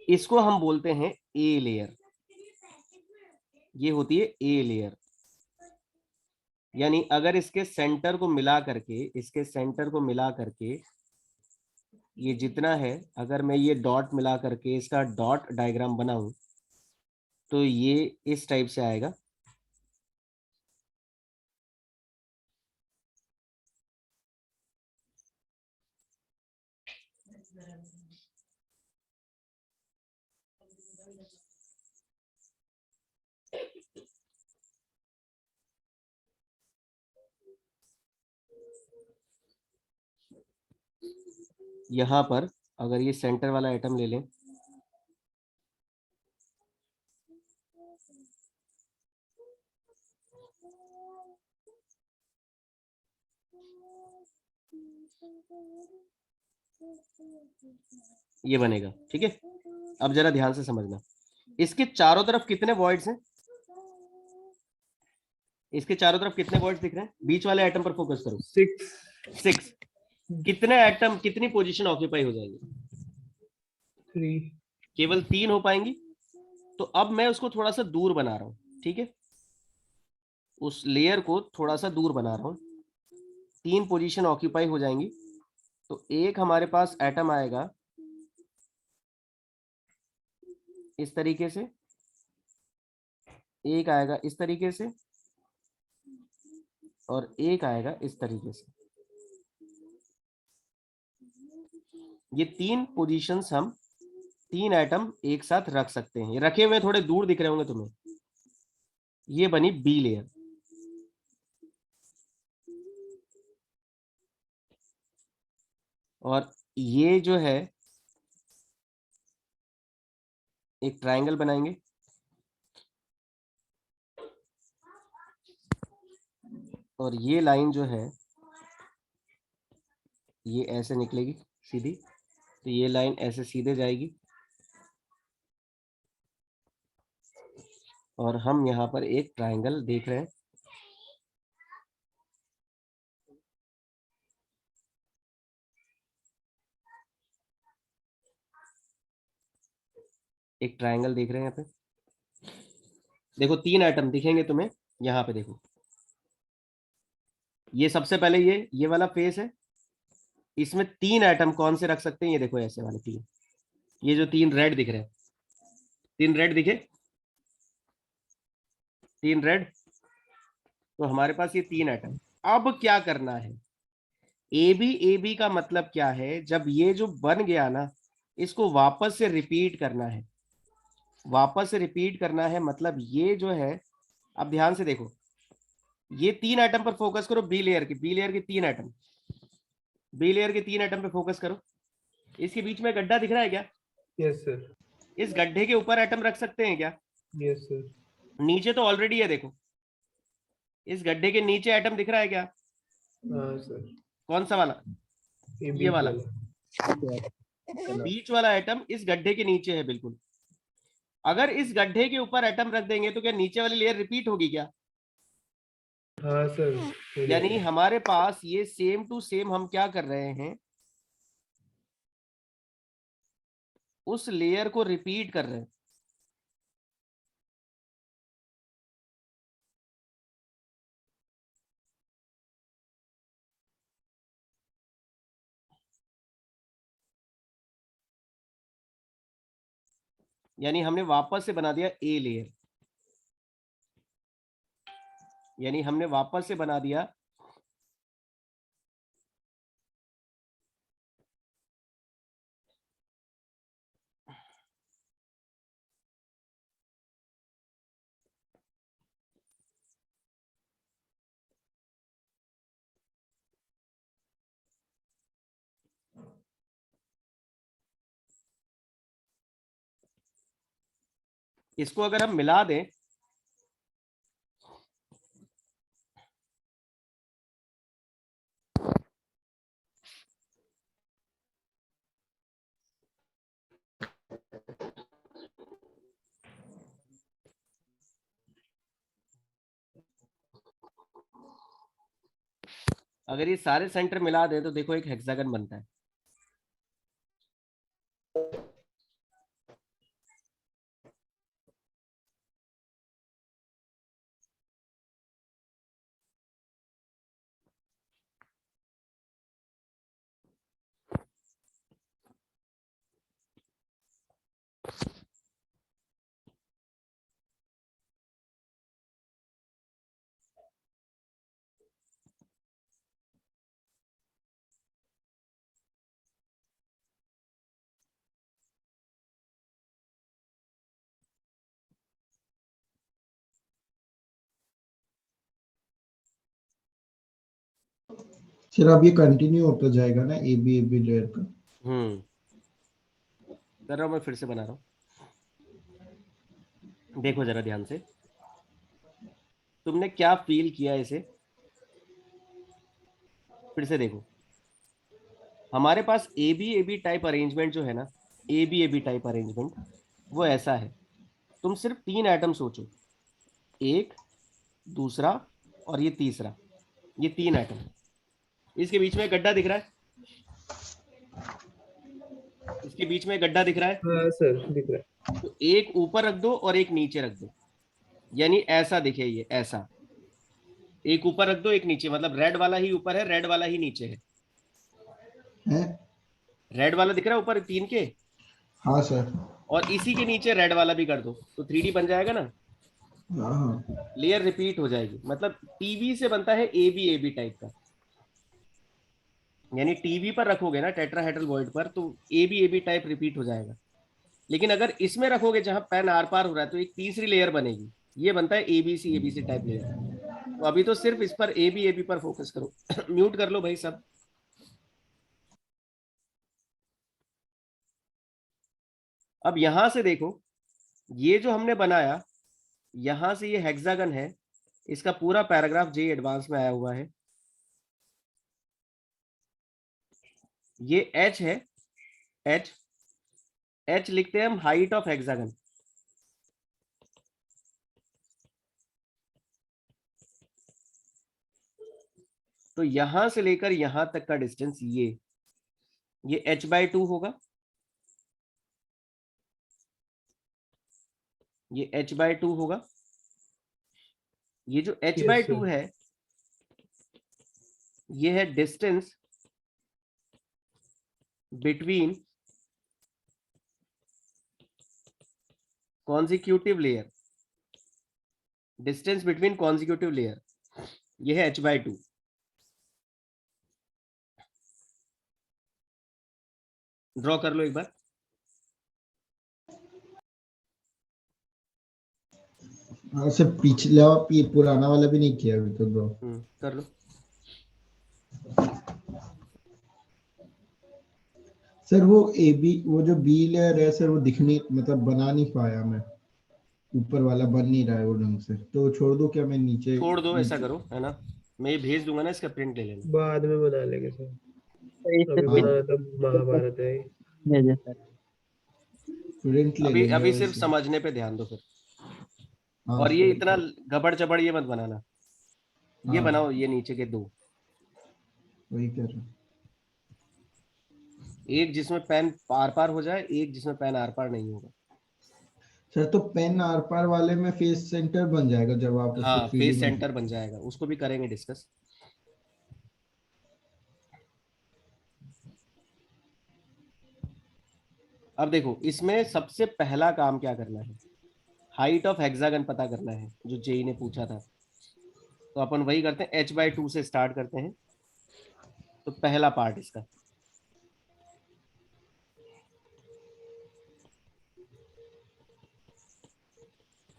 इसको हम बोलते हैं ए लेयर, ये होती है ए लेयर। यानी अगर इसके सेंटर को मिला करके, इसके सेंटर को मिला करके ये जितना है, अगर मैं ये डॉट मिला करके इसका डॉट डायग्राम बनाऊं तो ये इस टाइप से आएगा। यहां पर अगर ये सेंटर वाला एटम ले लें, ये बनेगा, ठीक है। अब जरा ध्यान से समझना, इसके चारों तरफ कितने वॉइड्स हैं, इसके चारों तरफ कितने वॉइड्स दिख रहे हैं? बीच वाले एटम पर फोकस करो। 6। कितने एटम, कितनी पोजीशन ऑक्यूपाई हो जाएगी? 3। केवल 3 हो पाएंगी। तो अब मैं उसको थोड़ा सा दूर बना रहा हूं, ठीक है, उस लेयर को थोड़ा सा दूर बना रहा हूं। 3 पोजीशन ऑक्यूपाई हो जाएंगी। तो एक हमारे पास एटम आएगा इस तरीके से, एक आएगा इस तरीके से, और एक आएगा इस तरीके से। ये 3 पोजीशंस हम 3 एटम एक साथ रख सकते हैं। ये रखे हुए थोड़े दूर दिख रहे होंगे तुम्हें। ये बनी बी लेयर। और ये जो है एक ट्रायंगल बनाएंगे, और ये लाइन जो है ये ऐसे निकलेगी सीधी, तो ये लाइन ऐसे सीधे जाएगी, और हम यहाँ पर एक ट्रायंगल देख रहे हैं। एक ट्रायंगल देख रहे हैं यहाँ पे। देखो 3 एटम दिखेंगे तुम्हें यहाँ पे। देखो ये सबसे पहले ये वाला फेस है, इसमें 3 एटम कौन से रख सकते हैं? ये देखो ऐसे वाले 3, ये जो 3 रेड दिख रहे हैं, 3 रेड दिखे, 3 रेड। तो हमारे पास ये 3 एटम। अब क्या करना है, ए बी का मतलब क्या है? जब ये जो बन गया ना, इसको वापस से रिपीट करना है। वापस से रिपीट करना है मतलब ये जो है, अब ध्यान से देखो, ये 3 एटम पर फोकस करो, बी लेयर की 3 एटम, बी लेयर के 3 एटम पे फोकस करो। इसके बीच में गड्ढा दिख रहा है क्या? Yes sir. इस गड्ढे के ऊपर एटम रख सकते हैं क्या? Yes sir. नीचे तो ऑलरेडी है, देखो इस गड्ढे के नीचे एटम दिख रहा है क्या? हाँ सर। कौन सा वाला? ये वाला। बीच वाला एटम इस गड्ढे के नीचे है बिल्कुल। अगर इस गड्ढे के ऊपर एटम रख देंगे तो क्या नीचे वाली लेयर रिपीट होगी क्या? हाँ सर, यानी हमारे पास ये सेम टू सेम हम क्या कर रहे हैं, उस लेयर को रिपीट कर रहे हैं। यानी हमने वापस से बना दिया ए लेयर, यानी हमने वापस से बना दिया इसको। अगर हम मिला दें अगर ये सारे सेंटर मिला दें तो देखो एक हेक्सागन बनता है। फिर अब ये कंटिन्यू होता जाएगा ना ए बी लेयर का। कर रहा हूं मैं, फिर से बना रहा हूं, देखो जरा ध्यान से, तुमने क्या फील किया इसे, फिर से देखो। हमारे पास ए बी टाइप अरेंजमेंट जो है ना, ए बी टाइप अरेंजमेंट, वो ऐसा है। तुम सिर्फ 3 एटम सोचो, एक, दूसरा और ये तीसरा, ये 3 एटम। इसके बीच में गड्ढा दिख रहा है, इसके बीच में गड्ढा दिख रहा है। हाँ सर, दिख रहा है। तो एक ऊपर रख दो और एक नीचे रख दो, यानी ऐसा दिखे, ये ऐसा। एक ऊपर रख दो एक नीचे, मतलब रेड वाला ही ऊपर है, रेड वाला ही नीचे है। है? रेड वाला दिख रहा है ऊपर 3 के, हाँ सर। और इसी के नीचे रेड वाला भी कर दो, तो 3D बन जाएगा ना। हाँ लेयर रिपीट हो जाएगी, मतलब टीवी से बनता है ए बी टाइप का। यानी टीवी पर रखोगे ना टेट्राहेड्रल वॉइड पर, तो ए बी टाइप रिपीट हो जाएगा। लेकिन अगर इसमें रखोगे जहां पेन आर पार हो रहा है, तो एक तीसरी लेयर बनेगी, ये बनता है एबीसी टाइप लेयर। तो अभी तो सिर्फ इस पर ए बी पर फोकस करो। म्यूट कर लो भाई सब। अब यहां से देखो, ये जो हमने बनाया, यहां से ये हेक्सागन है, इसका पूरा पैराग्राफ जे एडवांस में आया हुआ है। ये एच है, एच, एच लिखते हैं हम हाइट ऑफ हेक्सागन। तो यहां से लेकर यहां तक का डिस्टेंस ये h/2 होगा, ये h/2 होगा। ये जो Yes, h/2 sir. है, ये है distance between consecutive layer, distance between consecutive layer, ये है h/2। ड्रॉ कर लो एक बार। हाँ सर, पिछला पुराना वाला भी नहीं किया अभी तो ब्रो। कर लो। सर वो ए बी, वो जो बी लेयर है सर, वो दिखनी मतलब बना नहीं पाया मैं, ऊपर वाला बन नहीं रहा है वो ढंग से, तो छोड़ दो क्या? मैं नीचे छोड़ दो, ऐसा करो, है ना, मैं ये भेज दूंगा ना, इसका प्रिंट ले लेना। बाद में बना लेंगे सर, तो इस अभी हाँ। बनाना तो महाभारत है। भेजे सर। स्टूडेंट ले अभी लेंगे अभी सिर्फ वैसे। समझने पे ध्यान दो फिर। हाँ और ये सर, इतना गबड़ चबड़ ये मत बनाना, ये हाँ बनाओ ये नीचे के दो, वही कर रहा हूँ। एक जिसमें पेन आर पार हो जाए, एक जिसमें पेन आर पार नहीं होगा। सर तो पेन आर पार वाले में फेस सेंटर बन जाएगा जब आप उसको हाँ 3D फेस में। सेंटर बन जाएगा, उसको भी करेंगे डिस्कस। अब देखो इसमें सबसे पहला काम क्या करना है, हाइट ऑफ हेक्सागन पता करना है, जो जेई ने पूछा था। तो अपन वही करते हैं, h/2 से स्टार्ट करते हैं। तो पहला पार्ट इसका,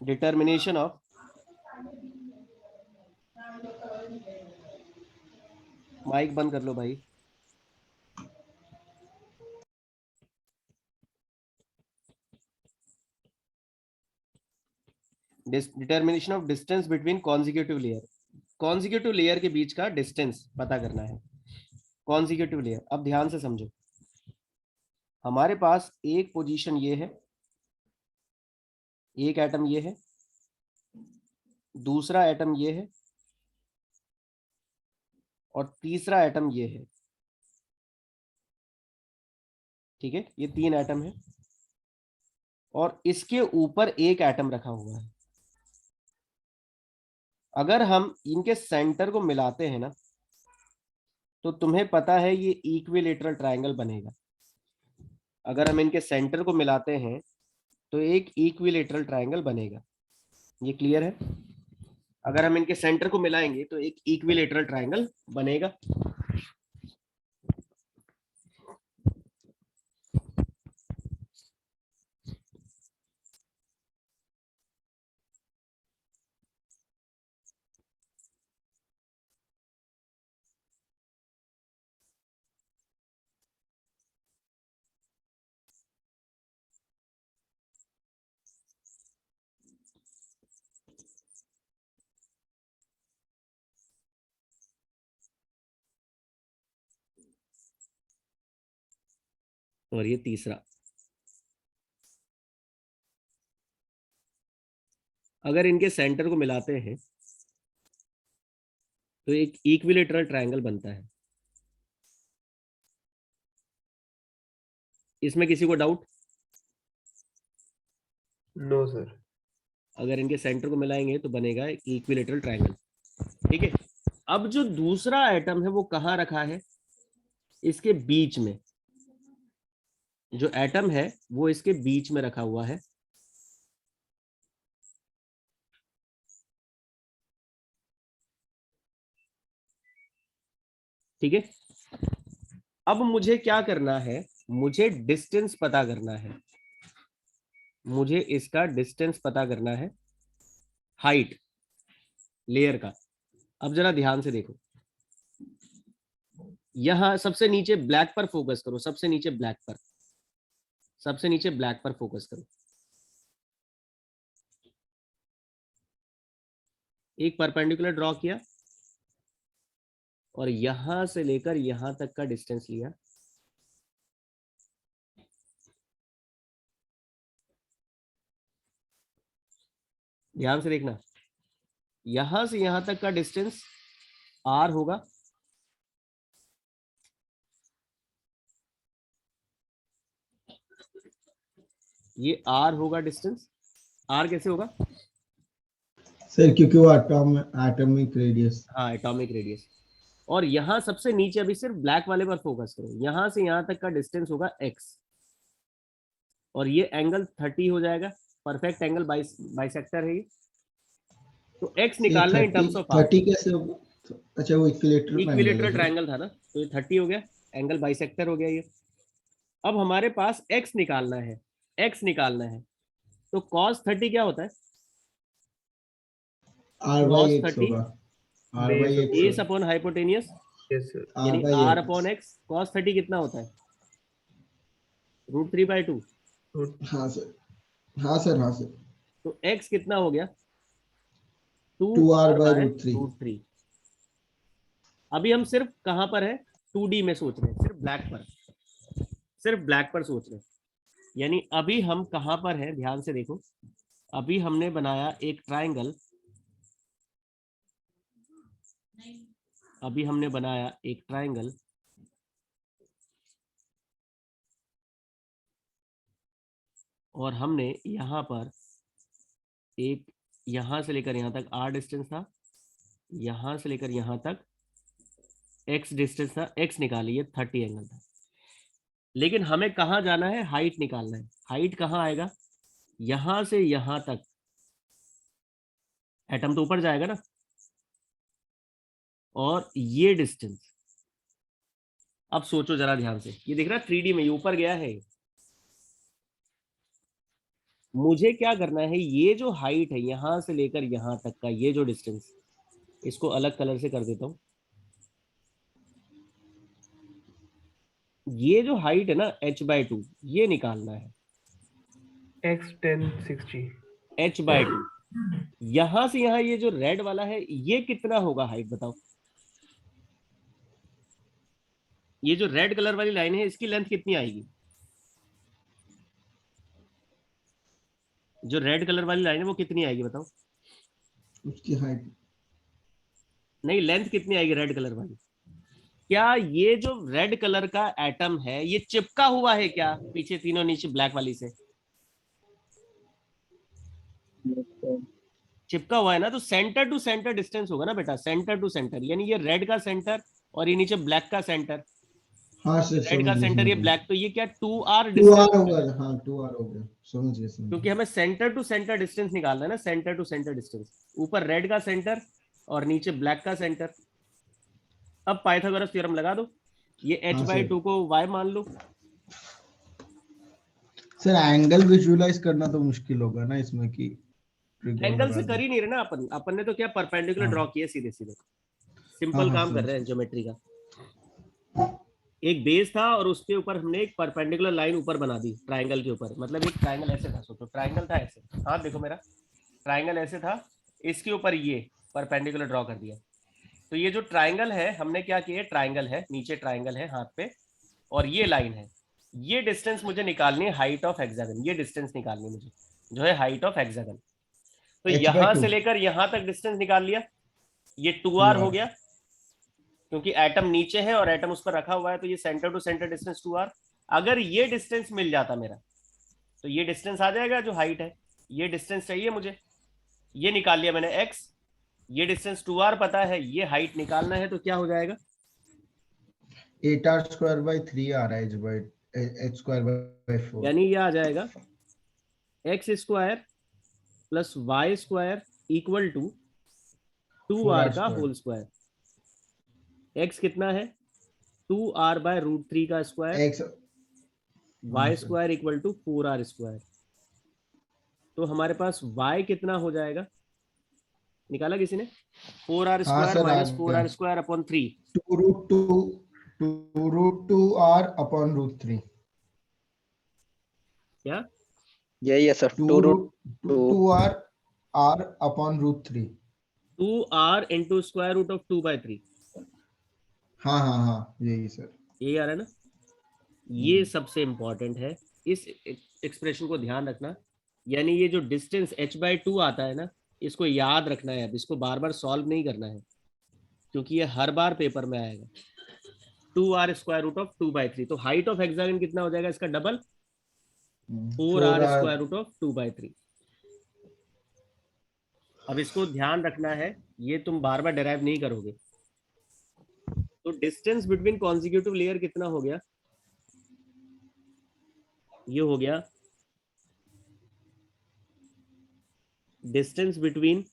डिटर्मिनेशन ऑफ माइक बंद कर लो भाई। Determination of distance between consecutive layer, consecutive layer के बीच का डिस्टेंस पता करना है। कॉन्जिक्यूटिव लेयर, अब ध्यान से समझो, हमारे पास एक पोजीशन ये है, एक एटम ये है, दूसरा एटम ये है, और तीसरा एटम ये है। ठीक है, ये 3 एटम है, और इसके ऊपर एक एटम रखा हुआ है। अगर हम इनके सेंटर को मिलाते हैं ना, तो तुम्हें पता है ये इक्विलेटरल ट्रायंगल बनेगा। अगर हम इनके सेंटर को मिलाते हैं तो एक इक्विलेटरल ट्रायंगल बनेगा। ये क्लियर है? अगर हम इनके सेंटर को मिलाएंगे तो एक इक्विलेटरल ट्रायंगल बनेगा। और ये तीसरा, अगर इनके सेंटर को मिलाते हैं तो एक इक्विलेटरल ट्रायंगल बनता है। इसमें किसी को डाउट? No sir. अगर इनके सेंटर को मिलाएंगे तो बनेगा एक इक्विलेटरल ट्रायंगल। ठीक है, अब जो दूसरा एटम है वो कहाँ रखा है? इसके बीच में। जो एटम है वो इसके बीच में रखा हुआ है। ठीक है, अब मुझे क्या करना है, मुझे डिस्टेंस पता करना है, मुझे इसका डिस्टेंस पता करना है, हाइट लेयर का। अब जरा ध्यान से देखो, यहां सबसे नीचे ब्लैक पर फोकस करो, सबसे नीचे ब्लैक पर, सबसे नीचे ब्लैक पर फोकस करो। एक परपेंडिकुलर ड्रॉ किया और यहां से लेकर यहां तक का डिस्टेंस लिया। ध्यान से देखना, यहां से यहां तक का डिस्टेंस r होगा, ये r होगा डिस्टेंस। r कैसे होगा? सर क्योंकि वो एटॉमिक रेडियस। हाँ एटॉमिक रेडियस। और यहां सबसे नीचे अभी सिर्फ ब्लैक वाले पर फोकस करो, यहां से यहां तक का डिस्टेंस होगा x, और ये एंगल 30 हो जाएगा। परफेक्ट एंगल बाइसेक्टर है ये। तो x ये निकालना इन 30 टर्म्स ऑफ r। 30 कैसे होगा? अच्छा वो इक्विलेटरल इक्विलेटरल ट्रायंगल है। ट्रायंगल था ना, तो ये 30 हो गया, एंगल बाइसेक्टर हो गया ये। अब हमारे पास x निकालना है, x निकालना है। तो cos 30 क्या होता है? r बाई cos x 30 होगा। r Base by x base upon hypotenuse, yes sir. r यानी by r x। Upon x। cos 30 कितना होता है? √3/2। हाँ सर, हाँ सर, हाँ सर। तो x कितना हो गया? 2 2r r by by root 3। √3। अभी हम सिर्फ कहां पर है? 2D में सोच रहे हैं, सिर्फ ब्लैक पर, सिर्फ ब्लैक पर सोच रहे हैं। यानी अभी हम कहां पर हैं, ध्यान से देखो। अभी हमने बनाया एक ट्रायंगल, अभी हमने बनाया एक ट्रायंगल और हमने यहां पर एक, यहां से लेकर यहां तक r डिस्टेंस था, यहां से लेकर यहां तक x डिस्टेंस था, x निकाली, ये 30 एंगल था। लेकिन हमें कहां जाना है, हाइट निकालना है। हाइट कहां आएगा, यहां से यहां तक। एटम तो ऊपर जाएगा ना, और ये डिस्टेंस। अब सोचो जरा ध्यान से, ये दिख रहा है 3D में, ये ऊपर गया है। मुझे क्या करना है, ये जो हाइट है यहां से लेकर यहां तक का ये जो डिस्टेंस, इसको अलग कलर से कर देता हूं। ये जो हाइट है ना h/2, ये निकालना है। x 1060 h/2, यहां से यहां ये जो रेड वाला है ये कितना होगा हाइट, बताओ। ये जो रेड कलर वाली लाइन है इसकी लेंथ कितनी आएगी, जो रेड कलर वाली लाइन है वो कितनी आएगी बताओ। उसकी हाइट नहीं, लेंथ कितनी आएगी रेड कलर वाली। क्या ये जो रेड कलर का एटम है ये चिपका हुआ है क्या पीछे तीनों नीचे ब्लैक वाली से, चिपका हुआ है ना, तो सेंटर टू सेंटर डिस्टेंस होगा ना बेटा, सेंटर टू सेंटर, यानी ये रेड का सेंटर और ये नीचे ब्लैक का सेंटर। हाँ सर रेड का समझ गए सेंटर ये समझ ब्लैक, तो ये क्या 2r गए 2r डिस्टेंस, होगा हाँ 2r हो गया समझ गए क्योंकि हमें सेंटर टू सेंटर डिस्टेंस निकालना है ना, सेंटर टू सेंटर डिस्टेंस। ऊपर रेड का सेंटर और नीचे ब्लैक का सेंटर। अब पाइथागोरस थ्योरम लगा दो, ये हाँ h/2 को y मान लो। सर एंगल विजुअलाइज करना तो मुश्किल होगा ना इसमें कि त्रिकोण एंगल लगा से कर दो ही नहीं रहे ना अपन ने तो क्या परपेंडिकुलर हाँ ड्रॉ किए सीधे सीधे, हाँ सिंपल हाँ काम कर समझ रहे हैं ज्योमेट्री का। एक बेस था और उसके ऊपर हमने एक परपेंडिकुलर लाइन ऊपर बना दी ट्रायंगल के ऊपर, मतलब एक ट्रायंगल ऐसे था, सोचो ट्रायंगल था ऐसे, हाँ देखो मेरा ट्रायंगल ऐसे था, इसके ऊपर ये परपेंडिकुलर ड्रॉ कर दिया। तो ये जो ट्रायंगल है हमने क्या किया, ट्रायंगल है, नीचे ट्रायंगल है हाथ पे, और ये लाइन है। ये डिस्टेंस मुझे निकालनी है हाइट ऑफ हेक्सागन, ये डिस्टेंस निकालनी है मुझे, जो है हाइट ऑफ हेक्सागन। तो यहां h/2 से लेकर यहां तक डिस्टेंस निकाल लिया, ये 2r 2r हो गया, क्योंकि एटम नीचे है और एटम उस पर रखा हुआ है, तो ये centre to centre distance 2r। अगर ये डिस्टेंस मिल जाता मेरा, तो ये डिस्टेंस आ जाएगा जो हाइट है, ये डिस्टेंस चाहिए मुझे, ये निकाल लिया मैंने x, ये डिस्टेंस 2r पता है, ये हाइट निकालना है, तो क्या हो जाएगा 8r² / 3 आ रहा है h²/4 यानी ये आ जाएगा x² + y² = 2r का 4r² होल स्क्वायर। x कितना है 2r/√3 का स्क्वायर, x हाँ y² सर = 4r²। तो हमारे पास y कितना हो जाएगा, निकाला किसी ने, 4r² हाँ सर आ - गया 4r²/3। 2√2r/√3 क्या यही है सर 2 2√2 2r r/√3 2r × √2/3, हाँ हाँ हाँ यही सर यही आ रहा है ना। ये सबसे इंपॉर्टेंट है, इस एक्सप्रेशन को ध्यान रखना। यानी ये जो डिस्टेंस h/2 आता है ना, इसको याद रखना है, अब इसको बार बार सॉल्व नहीं करना है, क्योंकि ये हर बार पेपर में आएगा। 2r² √2/3, तो हाइट ऑफ हेक्सागन कितना हो जाएगा इसका डबल, 4r² 4r √2/3। अब इसको ध्यान रखना है, ये तुम बार बार डेराइव नहीं करोगे। तो डिस्टेंस बिटवीन कॉन्जिक्यूटिव लेयर कितना हो गया, ये हो गया distance between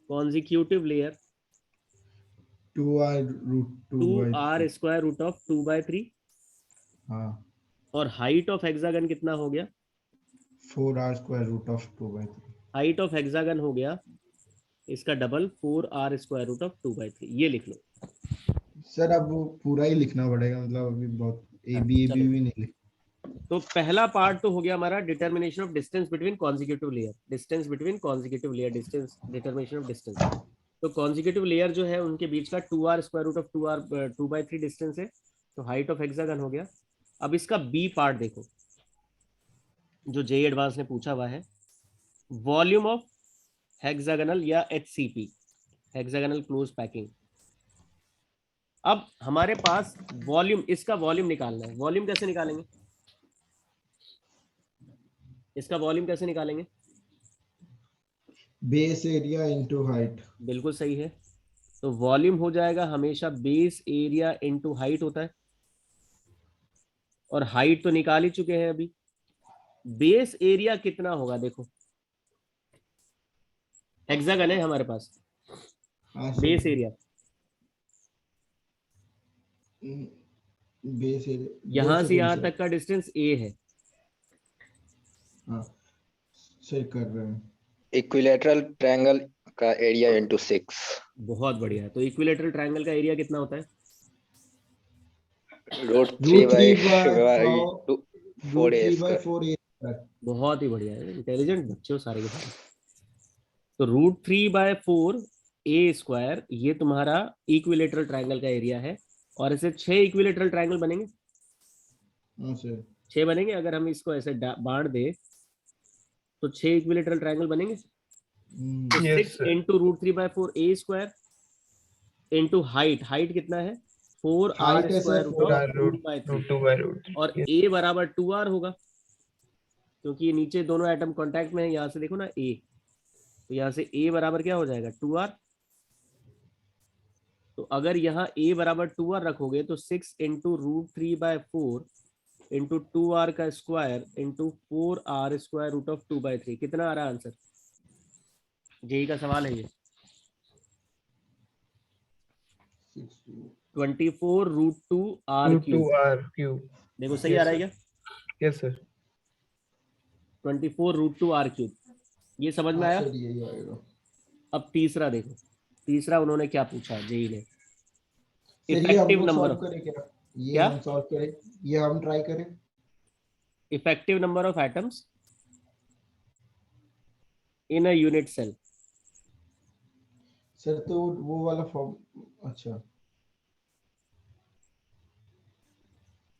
consecutive layer 2r√2/3 2r² √2/3, हाँ और हाइट ऑफ हेक्सागन कितना हो गया, 4r² √2/3 हाइट ऑफ हेक्सागन हो गया इसका डबल 4r² √2/3, ये लिख लो। सर अब वो पूरा ही लिखना पड़ेगा मतलब अभी बहुत ए बी चलो, भी नहीं लिख तो पहला पार्ट तो हो गया हमारा determination of distance between consecutive layer, distance between consecutive layer, distance, determination of distance. तो कॉन्जिक्यूटिव लेयर जो है उनके बीच का 2r² √2r 2/3 डिस्टेंस है, तो हाइट ऑफ हेक्सागन हो गया। अब इसका बी पार्ट देखो जो जेई एडवांस ने पूछा हुआ है, वॉल्यूम ऑफ हेक्सागनल या एचसीपी, हेक्सागनल क्लोज पैकिंग। अब हमारे पास वॉल्यूम, इसका वॉल्यूम निकालना है। वॉल्यूम कैसे निकालेंगे? इसका वॉल्यूम कैसे निकालेंगे? Base area into height. बिल्कुल सही है। तो वॉल्यूम हो जाएगा हमेशा बेस एरिया इनटू हाइट होता है, और हाइट तो निकाल ही चुके हैं अभी। बेस एरिया कितना होगा देखो, हेक्सागन है हमारे पास, हाँ base sir, area base area 2 यहां से सेकंड यहां सर। तक का डिस्टेंस ए है। हाँ सर कर रहे हैं। इक्विलेटरल ट्रायंगल का एरिया इंटू 6। बहुत बढ़िया। तो इक्विलेटरल ट्रायंगल का एरिया कितना होता है? Root three root by 3/4 two root 4 a square. 3/4 a. बहुत ही बढ़िया है, इंटेलिजेंट बच्चे हो सारे के सारे। तो √3/4 a² ये तुम्हारा इक्विलेटरल ट्रायंगल का एरिया है, और इसे 6 इक्विलेटरल ट्रायंगल बनेंगे। हाँ सर। 6 बनेंगे। अगर हम इसको ऐसे बांट दे तो 6 इक्विलेटरल ट्रायंगल बनेंगे। तो yes 6 sir. Into √3/4 a² into height, height कितना है? 4r हाइट है sir square root 4 of r two root by three. Root 2 by root और 3। a बराबर 2r होगा, क्योंकि ये नीचे दोनों एटम कांटेक्ट में है। यहाँ से देखो ना a, तो यहाँ से a बराबर क्या हो जाएगा? 2r। तो अगर यहाँ a बराबर 2r रखोगे तो 6 इंटू √3/4 इंटू 2r का square into 4r² root of 2/3 कितना आ रहा है आंसर? जेई का सवाल है ये। 24√2r root 2 cube. r cube. देखो सही आ यस रहा है सर। क्या? Yes sir. 24√2r cube. ये समझ में हाँ आया? सर यही आएगा। अब तीसरा देखो, तीसरा उन्होंने क्या पूछा जेई ने, सर ये हम इफेक्टिव लोग नंबर सॉल्व ऑफ, करें क्या? ये क्या? हम सॉल्व करें, ये हम ट्राई करें। Effective number of atoms in a unit cell. Sir तो वो वाला फॉर्म, अच्छा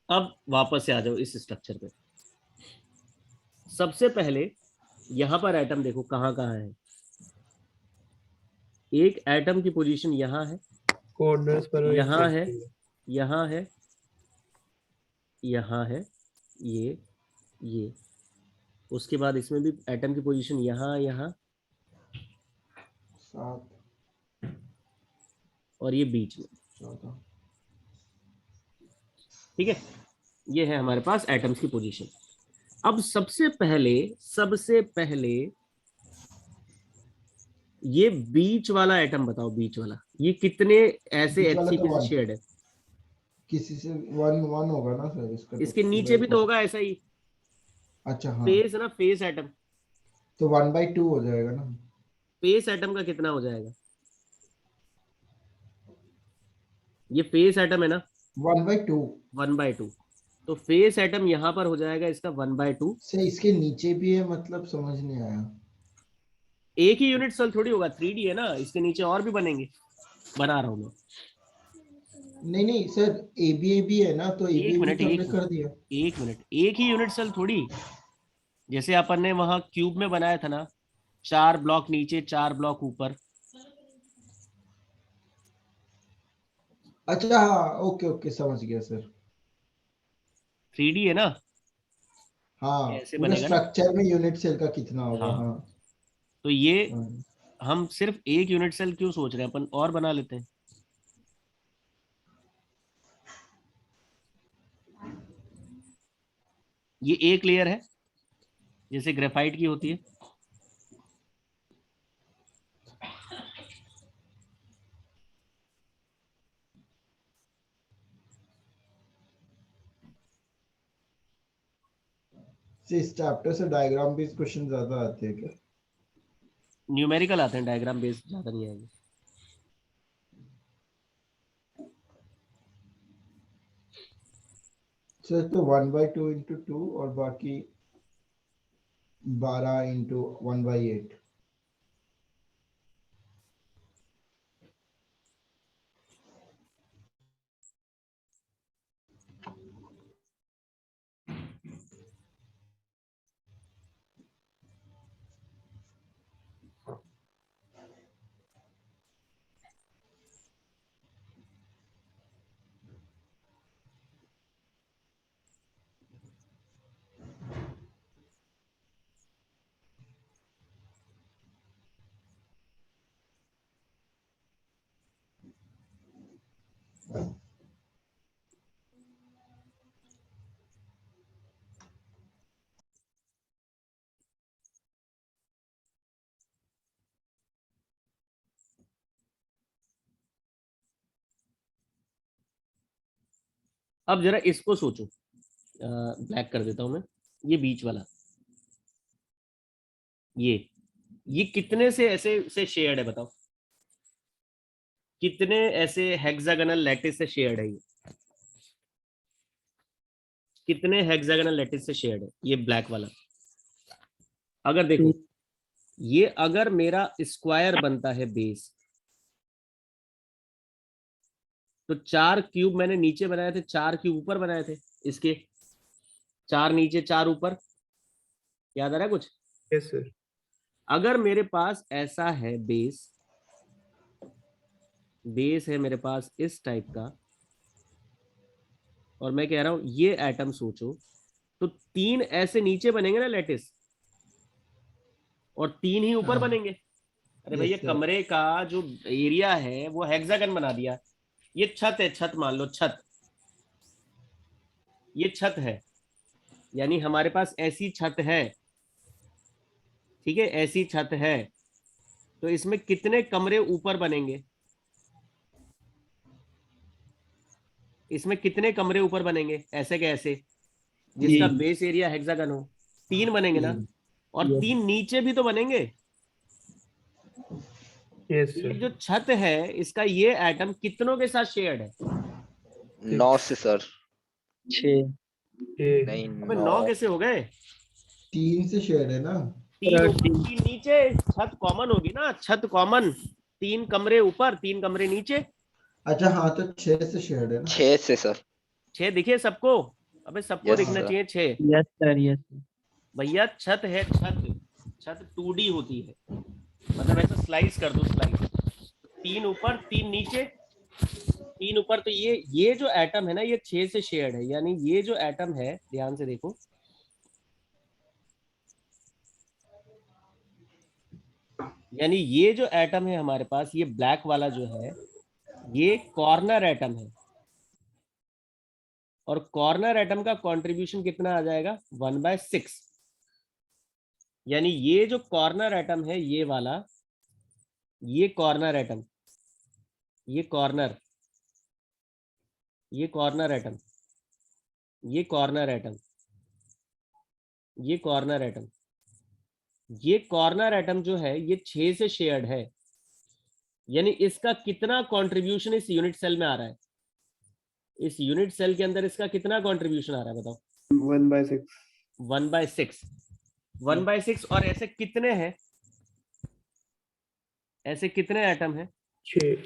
अब वापस से आ जाओ इस स्ट्रक्चर पे। सबसे पहले यहां पर एटम देखो कहाँ कहाँ है। एक एटम की पोजीशन यहाँ है, कोऑर्डिनेट्स पर यहाँ है, एग्जैक्टली। यहाँ है, यहाँ है, ये। उसके बाद इसमें भी एटम की पोजीशन यहाँ, यहाँ 7 और ये बीच में। 14। ठीक है, ये है हमारे पास एटम्स की पोजीशन। अब सबसे पहले ये बीच वाला एटम बताओ, बीच वाला ये कितने ऐसे बीच वाला HCP तो से 1, शेयर्ड है? किसी से 1 होगा ना सर इसका तो इसके नीचे भी तो होगा ऐसा ही। अच्छा हाँ, फेस है ना, फेस एटम। तो 1/2 हो जाएगा ना। फेस एटम का कितना हो जाएगा? ये फेस एटम है ना, 1/2 1/2। तो फेस एटम यहां पर हो जाएगा इसका 1/2। से इसके नीचे भी है, मतलब समझ नहीं आया। एक ही यूनिट सेल थोड़ी होगा, 3D है ना, इसके नीचे और भी बनेंगे, बना रहा हूं मैं। नहीं नहीं सर, ए बी है ना, तो एक ए बी मिनट, तो एक हमने कर मिनट, दिया। एक मिनट, एक ही यूनिट सेल थोड़ी। जैसे अपन ने वहां क्यूब में बनाया था ना, 4 ब्लॉक नीचे 4 ब्लॉक ऊपर। अच्छा हाँ, ओके ओके समझ गया सर। 3D है ना, हाँ ऐसे पूरा बनेगा ना। स्ट्रक्चर में यूनिट सेल का कितना होगा, हाँ, हाँ। तो ये हाँ। हम सिर्फ एक यूनिट सेल क्यों सोच रहे हैं, अपन और बना लेते हैं। ये एक लेयर है जैसे ग्रेफाइट की होती है। से इस चैप्टर से डायग्राम बेस्ड क्वेश्चन ज्यादा आते हैं क्या? न्यूमेरिकल आते हैं, डायग्राम बेस्ड ज्यादा नहीं आएंगे। सर तो 1/2 इंटू 2 और बाकी 12 इंटू 1/8। अब जरा इसको सोचो, ब्लैक कर देता हूं मैं, ये बीच वाला, ये कितने से ऐसे से शेयर्ड है बताओ, कितने ऐसे हेक्सागोनल लैटिस से शेयर्ड है ये, कितने हेक्सागोनल लैटिस से शेयर्ड है ये ब्लैक वाला। अगर देखो ये अगर मेरा स्क्वायर बनता है बेस, तो 4 क्यूब मैंने नीचे बनाए थे, 4 क्यूब ऊपर बनाए थे इसके, 4 नीचे 4 ऊपर, याद आ रहा है कुछ? Yes sir. अगर मेरे पास ऐसा है बेस, बेस है मेरे पास इस टाइप का, और मैं कह रहा हूं ये एटम सोचो, तो 3 ऐसे नीचे बनेंगे ना लैटिस, और 3 ही ऊपर हाँ। बनेंगे। अरे Yes, भैया sir. कमरे का जो एरिया है वो हेक्सागन बना दिया, ये छत है, छत मान लो छत, ये छत है, यानी हमारे पास ऐसी छत है, ठीक है, ऐसी छत है, तो इसमें कितने कमरे ऊपर बनेंगे, इसमें कितने कमरे ऊपर बनेंगे ऐसे के ऐसे, जिसका बेस एरिया हेक्सागन हो? 3 बनेंगे ना, और 3 नीचे भी तो बनेंगे। यस ये सर। जो छत है इसका ये एटम कितनों के साथ शेयर्ड है? 9 से सर। 6 नहीं अबे 9। 9 कैसे हो गए? 3 से शेयर है ना। 3 ऊपर 3 नीचे, छत कॉमन होगी ना, छत कॉमन, 3 कमरे ऊपर 3 कमरे नीचे, अच्छा हाँ, तो 6 से शेयर है ना। 6 से सर। 6 दिखे सबको? अबे सबको यस दिखना सर। चाहिए 6। यस सर यस भैया छत है, छत, छत 2D होती है, मतलब ऐसा स्लाइस कर दो, स्लाइस, 3 ऊपर 3 नीचे, 3 ऊपर, तो ये जो एटम है ना ये 6 से शेयर्ड है, यानी ये जो एटम है, ध्यान से देखो, यानी ये जो एटम है हमारे पास, ये ब्लैक वाला जो है, ये कॉर्नर एटम है, और कॉर्नर एटम का कंट्रीब्यूशन कितना आ जाएगा? 1/6। यानी ये जो कॉर्नर एटम है ये वाला, ये कॉर्नर एटम, ये कॉर्नर, ये कॉर्नर एटम, ये कॉर्नर एटम, ये कॉर्नर एटम, ये कॉर्नर एटम जो है ये 6 से शेयर्ड है, यानी इसका कितना कंट्रीब्यूशन इस यूनिट सेल में आ रहा है, इस यूनिट सेल के अंदर इसका कितना कंट्रीब्यूशन आ रहा है बताओ? 1/6। 1/6, 1/6। और ऐसे कितने हैं, ऐसे कितने एटम हैं 6।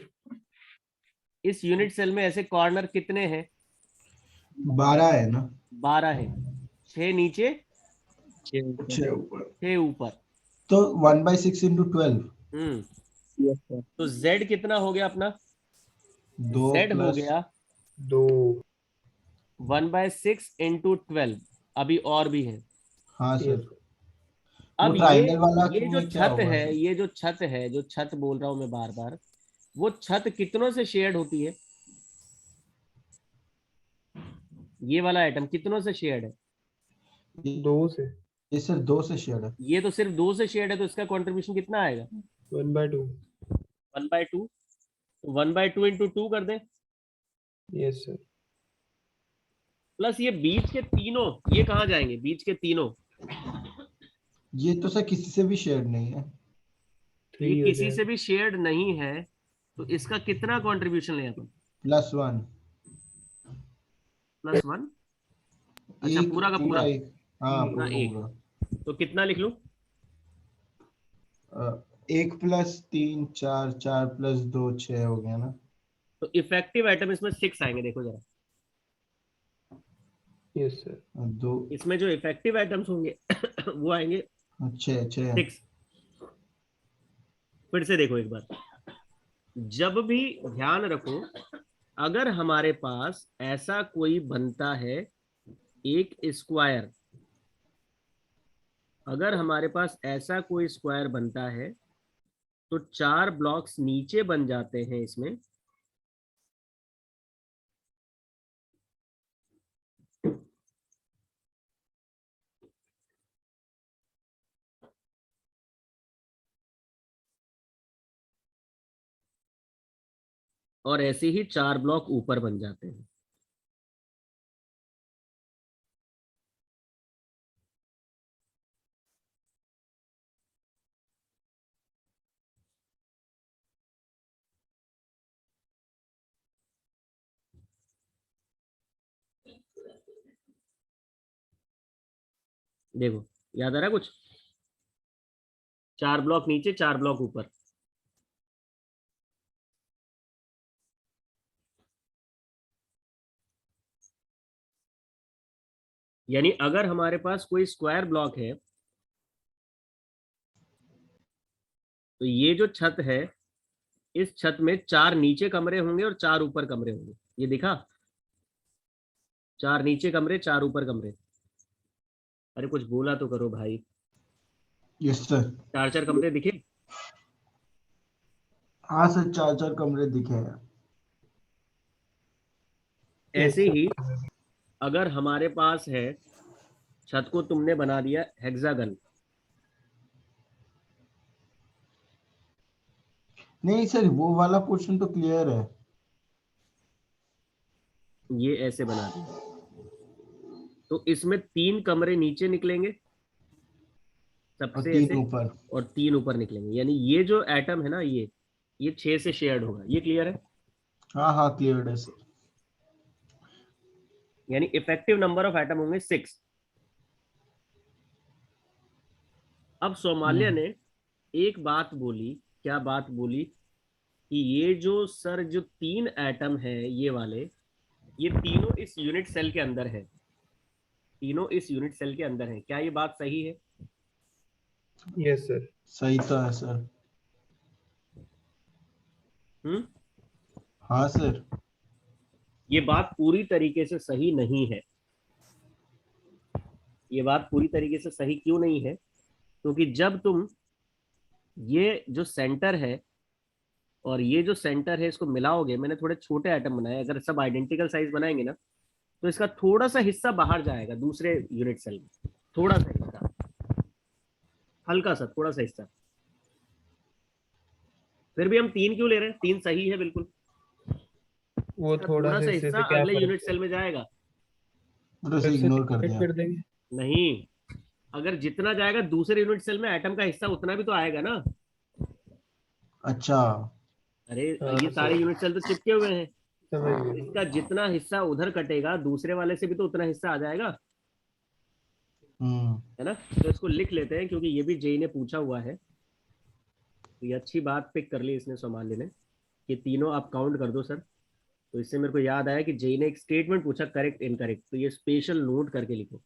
इस यूनिट सेल में? ऐसे कॉर्नर कितने हैं? 12 है ना। 12 है, 6 नीचे 6 ऊपर, 6 ऊपर। तो 1/6 into 12। Yes sir. तो z कितना हो गया अपना? 2 z हो प्लस गया 2। 1/6 into 12। अभी और भी है। हाँ सर। यस अब वो ट्राइंगल वाला ये जो में क्या छत होगा है, सर? ये जो छत है, जो छत बोल रहा हूं मैं बार बार, वो छत कितनों से शेयर्ड होती है? ये वाला आइटम कितनों से शेयर्ड है? 2 से। ये सर 2 से शेयर है। ये तो सिर्फ 2 से शेयर्ड है, तो इसका कंट्रीब्यूशन कितना आएगा? 1/2। 1/2। 1/2 into 2 कर दे, यस सर। प्लस ये बीच के तीनों, ये कहाँ जाएंगे बीच के तीनों? ये तो सर किसी से भी शेयर नहीं है। ये 3 हो किसी से जाएगा। भी शेयर्ड नहीं है, तो इसका कितना कंट्रीब्यूशन ले अपन? +1। +1। अच्छा एक पूरा का पूरा, एक, हाँ पूरा पूरा एक, पूरा। तो कितना लिख लूं? 1 + 3 4, 4 + 2 6 हो गया ना। तो इफेक्टिव आइटम इसमें 6 आएंगे, देखो जरा, यस सर। 2 इसमें जो इफेक्टिव आइटम्स होंगे वो आएंगे 6 6। 6। फिर से देखो एक बार, जब भी ध्यान रखो, अगर हमारे पास ऐसा कोई बनता है एक स्क्वायर, अगर हमारे पास ऐसा कोई स्क्वायर बनता है, तो 4 ब्लॉक्स नीचे बन जाते हैं इसमें, और ऐसे ही 4 ब्लॉक ऊपर बन जाते हैं। देखो याद आ रहा है कुछ? 4 ब्लॉक नीचे 4 ब्लॉक ऊपर। यानी अगर हमारे पास कोई स्क्वायर ब्लॉक है तो ये जो छत है, इस छत में 4 नीचे कमरे होंगे और 4 ऊपर कमरे होंगे। ये दिखा? 4 नीचे कमरे 4 ऊपर कमरे। अरे कुछ बोला तो करो भाई। Yes sir. 4 कमरे दिखे? हाँ सर, 4 कमरे दिखे हैं। ऐसे ही अगर हमारे पास है, छत को तुमने बना दिया हेक्सागन। नहीं सर, वो वाला पोर्शन तो क्लियर है। ये ऐसे बना दिया तो इसमें 3 कमरे नीचे निकलेंगे और सबसे 3 ऐसे, ऊपर। और 3 ऊपर निकलेंगे। यानी ये जो एटम है ना, ये 6 से शेयर्ड होगा। ये क्लियर है? हाँ हाँ, क्लियर है सर। यानी इफेक्टिव नंबर ऑफ एटम होंगे 6। अब सोमालिया ने एक बात बोली। क्या बात बोली? कि ये जो सर जो 3 एटम है ये वाले, ये तीनों इस यूनिट सेल के अंदर है। तीनों इस यूनिट सेल के अंदर है। क्या ये बात सही है? Yes sir. सही तो है सर। हम्म। हाँ सर। ये बात पूरी तरीके से सही नहीं है। ये बात पूरी तरीके से सही क्यों नहीं है? क्योंकि जब तुम ये जो सेंटर है और ये जो सेंटर है इसको मिलाओगे, मैंने थोड़े छोटे एटम बनाए, अगर सब आइडेंटिकल साइज बनाएंगे ना तो इसका थोड़ा सा हिस्सा बाहर जाएगा दूसरे यूनिट सेल में। थोड़ा सा हिस्सा, हल्का सा थोड़ा सा हिस्सा। फिर भी हम 3 क्यों ले रहे हैं? 3 सही है बिल्कुल। वो इसका थोड़ा थोड़ा सा सा हिस्से हिस्सा से क्या अगले फर्क यूनिट सेल में जाएगा। तो फिर से इग्नोर कर डिवाइड दिया। कर देंगे। नहीं, अगर जितना जाएगा दूसरे यूनिट सेल में एटम का हिस्सा उतना भी तो आएगा ना। अच्छा। अरे हाँ ये सारे सर, यूनिट सेल तो चिपके हुए हैं। समझ तो गए। इसका जितना हिस्सा उधर कटेगा दूसरे वाले से भी तो उतना हिस्सा आ जाएगा, हम्म। है ना? तो इसको लिख लेते हैं क्योंकि ये भी जेई ने पूछा हुआ है। तो ये अच्छी बात पिक कर ली इसने सोमाली ने कि तीनों आप काउंट कर दो सर। तो इससे मेरे को याद आया कि जेई ने एक स्टेटमेंट पूछा, करेक्ट इनकरेक्ट, तो ये स्पेशल नोट करके लिखो।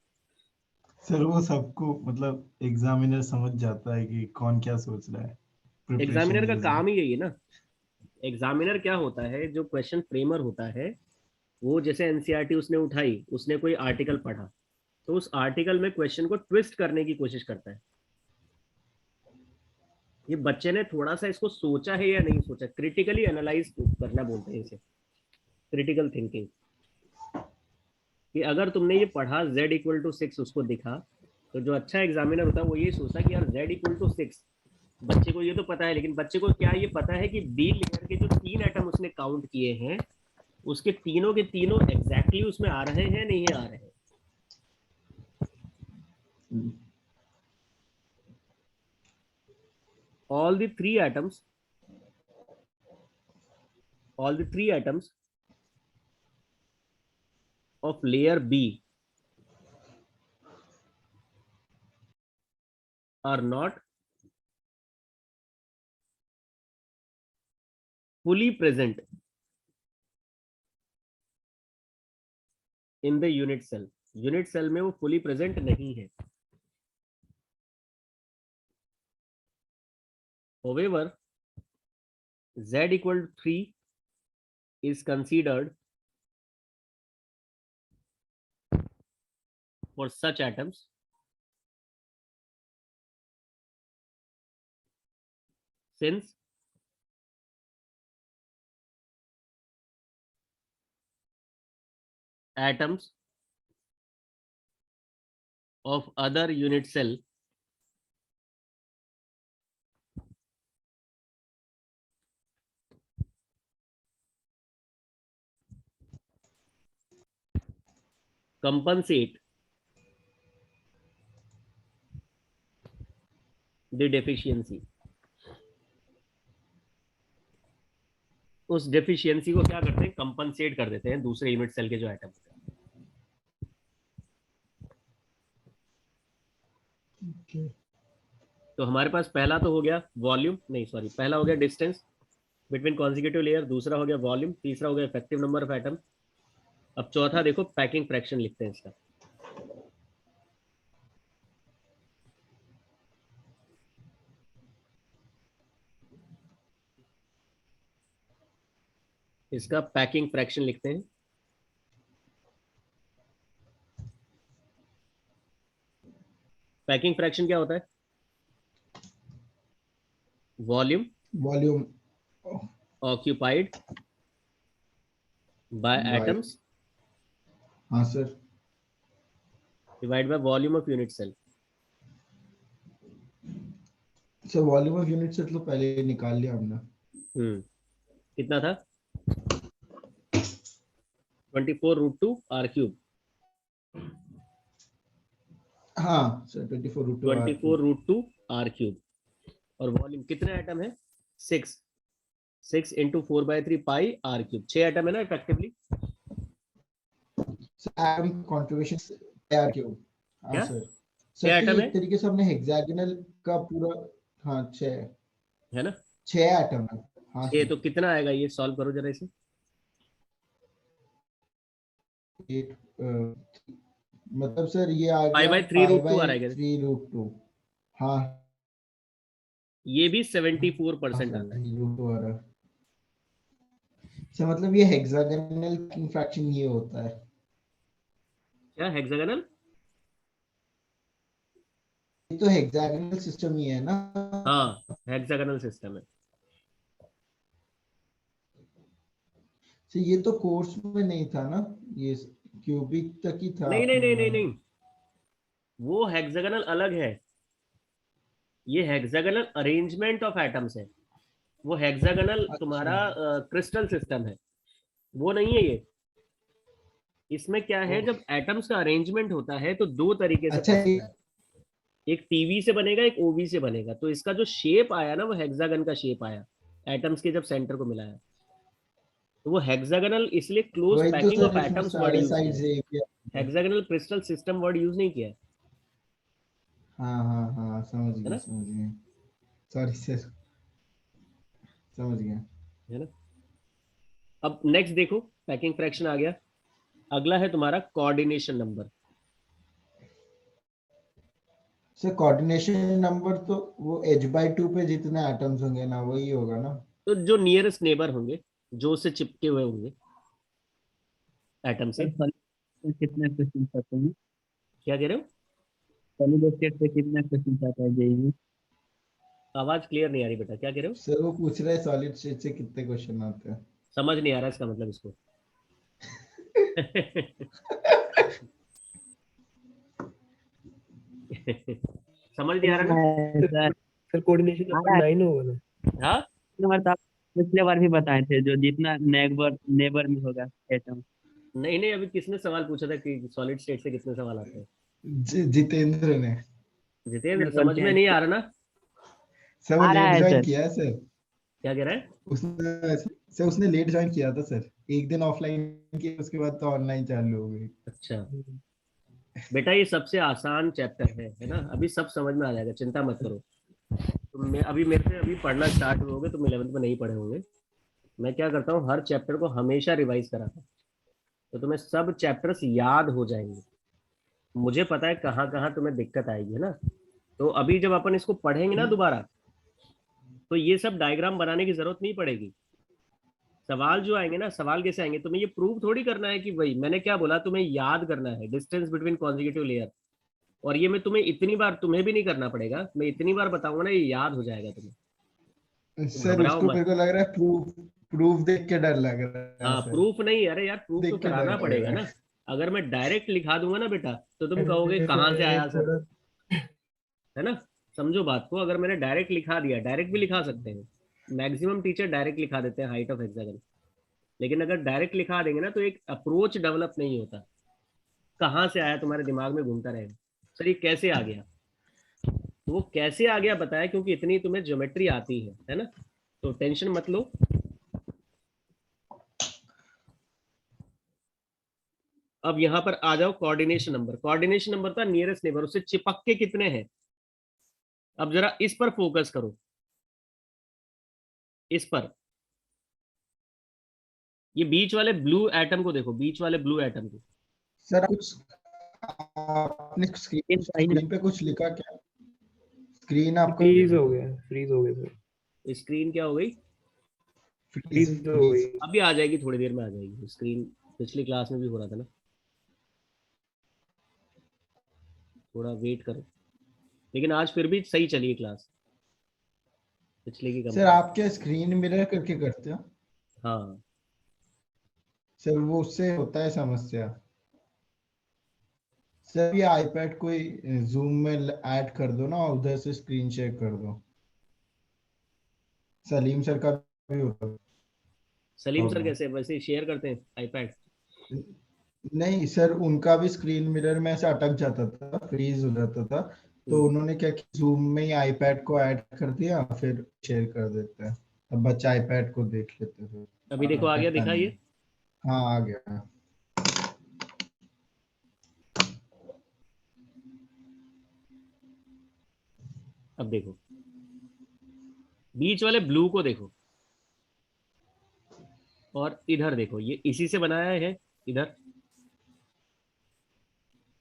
सर वो सबको मतलब एग्जामिनर समझ जाता है कि कौन क्या सोच रहा है। प्रिपरेशन एग्जामिनर का वेज में। काम ही यही है ना। एग्जामिनर क्या होता है, जो क्वेश्चन फ्रेमर होता है, वो जैसे एनसीईआरटी उसने उठाई, उसने कोई आर्टिकल पढ़ा, तो उस आर्टिकल में क्वेश्चन को ट्विस्ट करने की कोशिश करता है। ये बच्चे ने थोड़ा सा इसको सोचा है या नहीं सोचा, क्रिटिकली एनालाइज करना बोलते हैं इसे, क्रिटिकल थिंकिंग। कि अगर तुमने ये पढ़ा z = 6 उसको दिखा, तो जो अच्छा एग्जामिनर होता है वो ये सोचता कि यार z = 6। बच्चे को ये तो पता है, लेकिन बच्चे को क्या ये पता है कि बी लेयर के जो 3 एटम उसने काउंट किए हैं उसके तीनों के तीनों एग्जैक्टली उसमें आ रहे हैं नहीं आ रहे हैं? all the three atoms all the 3 atoms of layer B are not fully present in the unit cell. Unit cell में वो फुली प्रेजेंट नहीं है। However, z = 3 is considered for such atoms since atoms of other unit cell compensate the deficiency। उस deficiency को क्या करते हैं, compensate कर देते हैं दूसरे यूनिट सेल के जो एटम होते हैं। ओके तो हमारे पास पहला तो हो गया वॉल्यूम, नहीं सॉरी, पहला हो गया डिस्टेंस बिटवीन कॉन्जिक्यूटिव लेयर, दूसरा हो गया वॉल्यूम, तीसरा हो गया इफेक्टिव नंबर ऑफ एटम। अब चौथा देखो पैकिंग फ्रैक्शन लिखते हैं इसका। इसका पैकिंग फ्रैक्शन लिखते हैं। पैकिंग फ्रैक्शन क्या होता है? Volume volume occupied by By- atoms हाँ sir divide by volume of unit cell. Sir volume of unit से तो पहले ही निकाल लिया हमने। कितना था? 24√2 r³ हाँ सर 24√2 24√2 r³ और वॉल्यूम कितने एटम है? 6 6 × 4/3 पाई r³। 6 एटम है ना effectively. Atom contribution r cube. हाँ क्या? सर क्या सर तो atom ये है? एक तरीके से हमने हेक्सागोनल का पूरा, हाँ 6 है ना 6 एटम है। हाँ 6, सर तो कितना आएगा ये? सॉल्व करो जरा इसे। 8 मतलब सर ये आ गया 5/3√2 आ रहा है। 5/3√2। हाँ ये भी हाँ 74% सर आना है। 3√2 आ रहा है। सर मतलब ये हेक्सागोनल फ्रैक्शन ये होता है। क्या हेक्सागोनल? ये तो हेक्सागोनल सिस्टम ही है ना। हाँ हेक्सागोनल सिस्टम है। सर ये तो कोर्स में नहीं था ना, ये क्यूबिक तक ही था नहीं नहीं अपने नहीं नहीं में। नहीं, वो हेक्सागोनल अलग है। ये हेक्सागोनल अरेंजमेंट ऑफ एटम्स है। वो हेक्सागोनल तुम्हारा अच्छा क्रिस्टल सिस्टम है, वो नहीं है ये। इसमें क्या है, ओ, जब एटम्स का अरेंजमेंट होता है तो दो तरीके से अच्छा बनता है। एक टीवी से बनेगा, एक ओवी से बनेगा। तो इसका जो शेप आया ना वो हेक्सागन का शेप आया एटम्स के जब सेंटर को मिलाया। तो वो हेक्सागोनल इसलिए क्लोज वही तो पैकिंग ऑफ सर इसमें एटम्स वर्ड सारे यूज किया साइड है। से एक ही है। Hexagonal crystal system word use नहीं किया हाँ हाँ हाँ समझ है गया ना। समझ गया। सॉरी सर समझ गया। है ना। अब नेक्स्ट देखो पैकिंग फ्रैक्शन आ गया। अगला है तुम्हारा coordination number. Sir coordination number तो वो h/2 पे जितने एटम्स होंगे ना वही होगा ना। तो जो नियरेस्ट नेबर होंगे, जो उससे चिपके हुए होंगे एटम सर से। सॉलिड कितने क्वेश्चन आते हैं? क्या कह रहे हो? सॉलिड स्टेट से कितने क्वेश्चन आता है जेईई में? आवाज क्लियर नहीं आ रही बेटा, क्या कह रहे हो? सर वो पूछ रहे हैं सॉलिड स्टेट से कितने क्वेश्चन आते हैं। समझ नहीं आ रहा इसका मतलब इसको। समझ नहीं आ रहा ना। सर सर कोऑर्डिनेशन आ नंबर रहा है 9 होगा ना? हाँ नंबर तो आप पिछले बार भी बताए थे, जो जितना नेबर नेबर में होगा एटम। नहीं नहीं, अभी किसने सवाल पूछा था कि सॉलिड स्टेट से कितने सवाल आते हैं? जितेंद्र ने। जितेंद्र, समझ बोलते में हैं नहीं आ रहा ना। सर वो आ रहा लेट है ज्वाइन सर। किया है सर। क्या कह रहा है? उसने सर उसने लेट ज्वाइन किया था सर, एक दिन ऑफलाइन किया उसके बाद तो ऑनलाइन चालू हो गई। अच्छा बेटा, ये सबसे आसान चैप्टर है ना। अभी सब समझ में आ जाएगा, चिंता मत करो। तुम अभी मेरे से अभी पढ़ना स्टार्ट होगे, तुम 11th में नहीं पढ़े होंगे। मैं क्या करता हूँ, हर चैप्टर को हमेशा रिवाइज कराता हूँ, तो तुम्हें सब चैप्टर्स याद हो जाएंगे। मुझे पता है कहाँ कहाँ तुम्हें दिक्कत आएगी, है ना। तो अभी जब अपन इसको पढ़ेंगे ना दोबारा, तो ये सब डायग्राम बनाने की जरूरत नहीं पड़ेगी। सवाल जो आएंगे ना, सवाल कैसे आएंगे, तुम्हें ये प्रूव थोड़ी करना है कि भाई मैंने क्या बोला, तुम्हें याद करना है डिस्टेंस बिटवीन कॉन्जिक्यूटिव लेयर। और ये मैं तुम्हें इतनी बार, तुम्हें भी नहीं करना पड़ेगा, मैं इतनी बार बताऊंगा ना, ये याद हो जाएगा तुम्हें। तुम सर घबराओ उसको मत। मेरे को लग रहा है प्रूफ प्रूफ देख के डर लग रहा है हाँ सर। प्रूफ नहीं, अरे यार प्रूफ तो देख के डर कराना लग पड़ेगा रहा ना। अगर मैं डायरेक्ट लिखा दूंगा ना बेटा, तो तुम कहोगे कहाँ से है आया सर, थोड़ा। है ना। समझो बात को, अगर मैंने डायरेक्ट लिखा दिया, डायरेक्ट भी लिखा सकते हैं, मैक्सिमम टीचर डायरेक्ट लिखा देते हैं हाइट ऑफ हेक्सागन। लेकिन अगर डायरेक्ट लिखा देंगे ना तो एक अप्रोच डेवलप नहीं होता। कहाँ से आया तुम्हारे दिमाग में घूमता रहेगा, सर ये कैसे आ गया। तो वो कैसे आ गया बताया, क्योंकि इतनी तुम्हें ज्योमेट्री आती है ना। तो टेंशन मत लो। अब यहाँ पर आ जाओ कोऑर्डिनेशन नंबर। कोऑर्डिनेशन नंबर था नियरेस्ट नेबर, उससे चिपक के कितने हैं। अब जरा इस पर फोकस करो, इस पर, ये बीच वाले ब्लू एटम को देखो, बीच वाले ब्लू एटम को। सर कुछ आपने स्क्रीन पे कुछ लिखा क्या? स्क्रीन आपका फ्रीज हो गया, फ्रीज हो गया सर, स्क्रीन क्या हो गई? फ्रीज हो गई। अभी आ जाएगी, थोड़ी देर में आ जाएगी स्क्रीन। पिछली क्लास में भी हो रहा था ना, थोड़ा वेट करो। लेकिन आज फिर भी सही चली क्लास, पिछले की सर कंपेयर। आप क्या स्क्रीन मिरर करके करते हो? हाँ सर वो उससे होता है समस्या। सर ये आईपैड कोई जूम में ऐड कर दो ना, और उधर से स्क्रीन शेयर कर दो। सलीम सर का भी होता है सलीम सर प्रॉब्लम। कैसे वैसे शेयर करते हैं आईपैड? नहीं सर, उनका भी स्क्रीन मिरर में ऐसे अटक जाता था, फ्रीज हो जाता था, तो उन्होंने क्या किया, जूम में ही आईपैड को ऐड कर दिया, फिर शेयर कर देते हैं, अब बच्चा आईपैड को देख लेते थे। अभी देखो आ गया, अटकता दिखा नहीं ये? है। हाँ आ गया। अब देखो बीच वाले ब्लू को देखो, और इधर देखो, ये इसी से बनाया है। इधर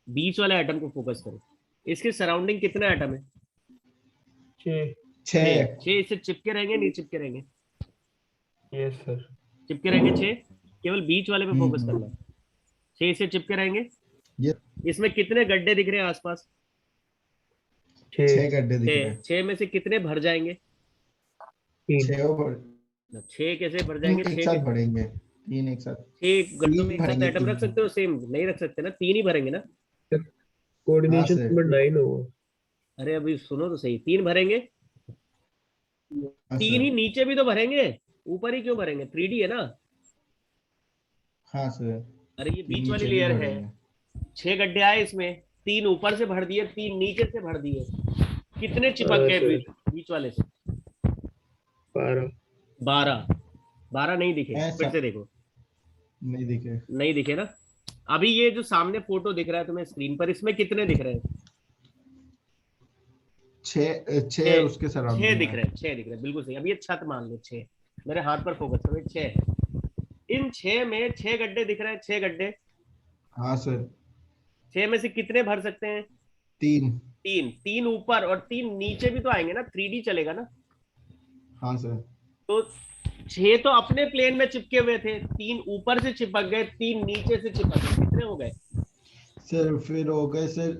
बीच वाले एटम को फोकस करो, इसके सराउंडिंग कितने एटम है? 6। छह। छह इससे चिपके रहेंगे, नहीं चिपके रहेंगे? Yes sir. चिपके रहेंगे छह। केवल बीच वाले पे फोकस हम्म। करना, छह इससे चिपके रहेंगे। ये इसमें कितने गड्ढे दिख रहे हैं आसपास? 6। 6 गड्ढे दिख रहे छह। हैं। छह में से कितने भर जाएंगे? 3। 6 छह कैसे भर तीन जाएंगे? एक साथ बढ़ेंगे, 3 एक साथ। छह गड्ढों में 3 एक साथ भरेंगे, एटम रख 3। सकते हो? सेम नहीं रख सकते ना, तीन ही भरेंगे ना। हाँ कोऑर्डिनेशन सर। नंबर 9 होगा। अरे अभी सुनो तो सही, तीन भरेंगे। हाँ तीन सर। ही नीचे भी तो भरेंगे, ऊपर ही क्यों भरेंगे? 3D है ना। हाँ सर। अरे ये 3 बीच वाली नीचे भी लेयर है, बढ़ेंगे। 6 गड्ढे आए इसमें, 3 ऊपर से भर दिए, 3 नीचे से भर दिए। कितने चिपक गए सर बीच वाले से? 12। 12। 12 नहीं दिखे, फिर ऐसा से देखो। नहीं दिखे। नहीं दिखे ना। अभी ये जो सामने फोटो दिख रहा है तुम्हें स्क्रीन पर, इसमें कितने दिख रहे हैं? 6 छह। उसके छह सराउंडिंग दिख है। रहे हैं, 6 दिख रहे हैं, बिल्कुल सही। अब ये छत मान लो 6, मेरे हाथ पर फोकस करो, 6। इन 6 में 6 गड्ढे दिख रहे हैं, 6 गड्ढे। हाँ सर। 6 में से कितने भर सकते हैं? 3। 3। 3 ऊपर और 3 नीचे भी तो आएंगे ना, 3D चलेगा ना। हाँ सर। तो 6 तो अपने प्लेन में चिपके हुए थे, 3 ऊपर से चिपक गए, 3 नीचे से चिपक गए, कितने हो गए? सर फिर हो गए सर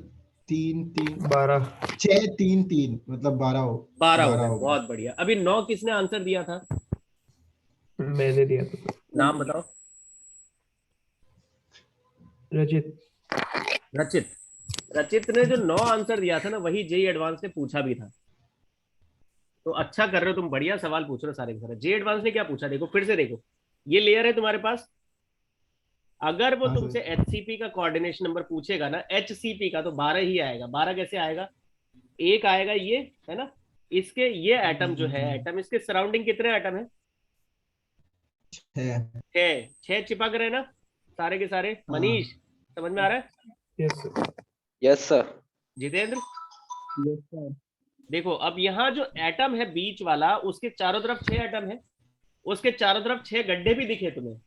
3 3 12। 6 3 3 मतलब 12 हो। 12 हो 12 गए, हो गए। बहुत बढ़िया। अभी 9 किसने आंसर दिया था? मैंने दिया था। नाम बताओ। रचित। रचित। रचित ने जो 9 आंसर दिया था ना, वही जेई एडवांस ने पूछा भी था। तो अच्छा कर रहे हो तुम, बढ़िया सवाल पूछ रहे हो सारे के सारे। जे एडवांस ने क्या पूछा देखो, फिर से देखो। ये लेयर है तुम्हारे पास, अगर वो हाँ सर। तुमसे एचसीपी का कोऑर्डिनेशन नंबर पूछेगा ना, एचसीपी का, तो 12 ही आएगा। 12 कैसे आएगा? एक आएगा ये, है ना। इसके ये एटम जो है, एटम, इसके सराउंडिंग कितने एटम है? 6। 6। 6 चिपक रहे ना सारे के सारे? मनीष, हाँ समझ में आ रहा है? Yes sir. Yes sir. Jitendra, yes sir. देखो अब यहाँ जो एटम है बीच वाला, उसके चारों तरफ 6 एटम है, उसके चारों तरफ 6 गड्ढे भी दिखे तुम्हें।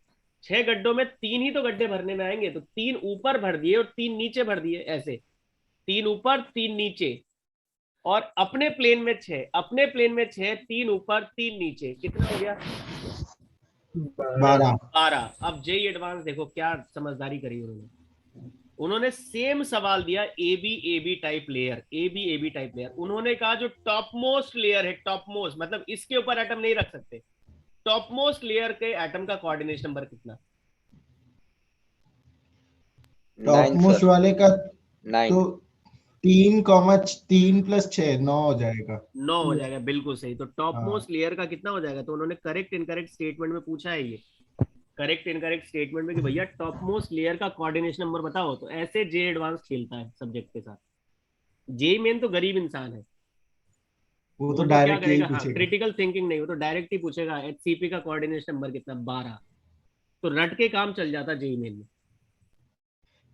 6 गड्ढों में 3 ही तो गड्ढे भरने में आएंगे, तो 3 ऊपर भर दिए और 3 नीचे भर दिए, ऐसे 3 ऊपर 3 नीचे। और अपने प्लेन में 6, अपने प्लेन में 6, 3 ऊपर 3 नीचे, कितना हो गया? 12। 12। अब जेई एडवांस देखो क्या समझदारी करी उन्होंने। उन्होंने सेम सवाल दिया, A B type layer, A B type layer. उन्होंने कहा जो टॉप मोस्ट लेयर है, टॉप मोस्ट मतलब इसके ऊपर एटम नहीं रख सकते, टॉप मोस्ट लेयर के एटम का कोऑर्डिनेशन नंबर कितना? Top 9 most sir. वाले का 9। तो 3 प्लस 6 9 हो जाएगा। 9 हो जाएगा, बिल्कुल सही। तो टॉप हाँ मोस्ट लेयर का कितना हो जाएगा? तो उन्होंने करेक्ट इनकरेक्ट स्टेटमेंट में पूछा है ये, करेक्ट इनकरेक्ट स्टेटमेंट में कि भैया टॉप मोस्ट लेयर का कोऑर्डिनेशन नंबर बताओ। तो ऐसे जे एडवांस खेलता है सब्जेक्ट के साथ। जे मेन तो गरीब इंसान है, वो तो वो तो क्या डायरेक्ट यही करेगा, हाँ पूछेगा। क्रिटिकल थिंकिंग नहीं, वो तो डायरेक्ट ही पूछेगा एचसीपी का कोऑर्डिनेशन नंबर कितना, 12। तो रट के काम चल जाता जेई मेन में।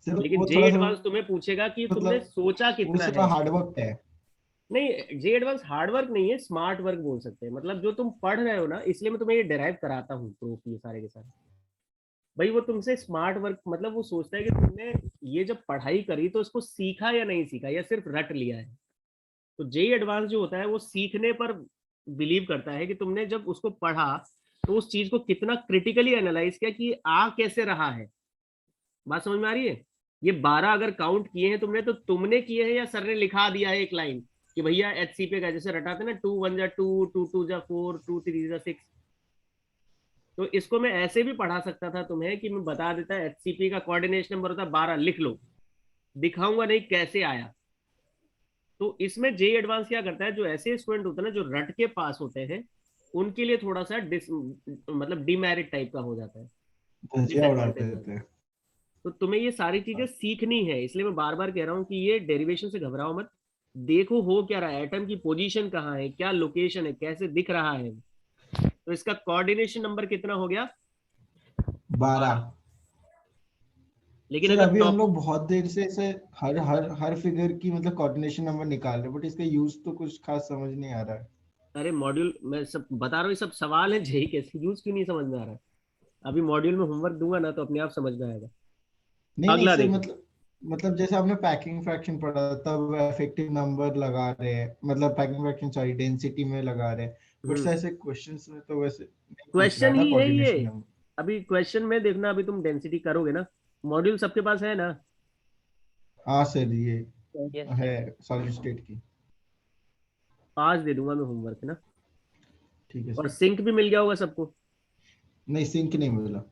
सिर्फ लेकिन वो जे थोड़ा सा एडवांस तुम्हें पूछेगा कि तुमने मतलब सोचा वो कितना सिर्फ है। हार्डवर्क है। नहीं, जे एडवांस हार्ड वर्क नहीं है, स्मार्ट वर्क बोल सकते हैं। मतलब जो तुम पढ़ रहे हो ना, इसलिए मैं तुम्हें ये डिराइव कराता हूँ प्रूफ, ये सारे के सारे। भाई वो तुमसे स्मार्ट वर्क, मतलब वो सोचता है कि तुमने ये जब पढ़ाई करी तो इसको सीखा या नहीं सीखा, या सिर्फ रट लिया है। तो जे एडवांस जो होता है वो सीखने पर बिलीव करता है कि तुमने जब उसको पढ़ा तो उस चीज को कितना क्रिटिकली एनालाइज किया कि आ कैसे रहा है। बात समझ में आ रही है? ये 12 अगर काउंट किए हैं तुमने, तो तुमने किए हैं या सर ने लिखा दिया है एक लाइन कि भैया एचसीपी का, जैसे रटाते ना 2 1 जा 2 2 2 जा 4 2 3 जा 6। तो इसको मैं ऐसे भी पढ़ा सकता था तुम्हें कि मैं बता देता एचसीपी का कोऑर्डिनेशन नंबर होता है 12, लिख लो, दिखाऊंगा नहीं कैसे आया। तो इसमें जे एडवांस क्या करता है, जो ऐसे स्टूडेंट होते हैं ना जो रट के पास होते हैं, उनके लिए थोड़ा सा मतलब डिमेरिट टाइप का हो जाता है, धज्जियां उड़ाते डिसएडवांटेज। रहते हैं। तो तुम्हें ये सारी चीजें सीखनी है, इसलिए मैं बार बार कह रहा हूँ कि ये डेरिवेशन से घबराओ मत। देखो हो क्या रहा है, एटम की पोजीशन कहाँ है, क्या लोकेशन है, कैसे दिख रहा है। तो इसका कोऑर्डिनेशन नंबर कितना हो गया? 12। लेकिन सर अगर अभी हम टॉप, लोग बहुत देर से इसे हर हर हर फिगर की मतलब कोऑर्डिनेशन नंबर निकाल रहे हैं, बट इसका यूज तो कुछ खास समझ नहीं आ रहा है। अरे मॉड्यूल मैं सब बता रहा हूँ, ये सब सवाल है जेई के, यूज क्यों नहीं समझ में आ रहा है? अभी मॉड्यूल में होमवर्क दूंगा ना तो अपने आप समझ में आएगा। नहीं नहीं अगला सर, देखो। मतलब जैसे आपने पैकिंग फ्रैक्शन पढ़ा तब इफेक्टिव नंबर लगा रहे हैं, मतलब पैकिंग फ्रैक्शन सॉरी डेंसिटी में लगा रहे हैं, बट हम्म, ऐसे क्वेश्चंस में तो वैसे नहीं पूछ रहा क्वेश्चन ना ही है ये। Coordination number. अभी क्वेश्चन में देखना, अभी तुम डेंसिटी करोगे ना, मॉड्यूल सबके पास है ना? हाँ सर, ये यस है सर। सॉलिड स्टेट की। आज दे दूंगा मैं होमवर्क ना। ठीक है और सर। सिंक भी मिल गया होगा सबको। नहीं सिंक नहीं मिला।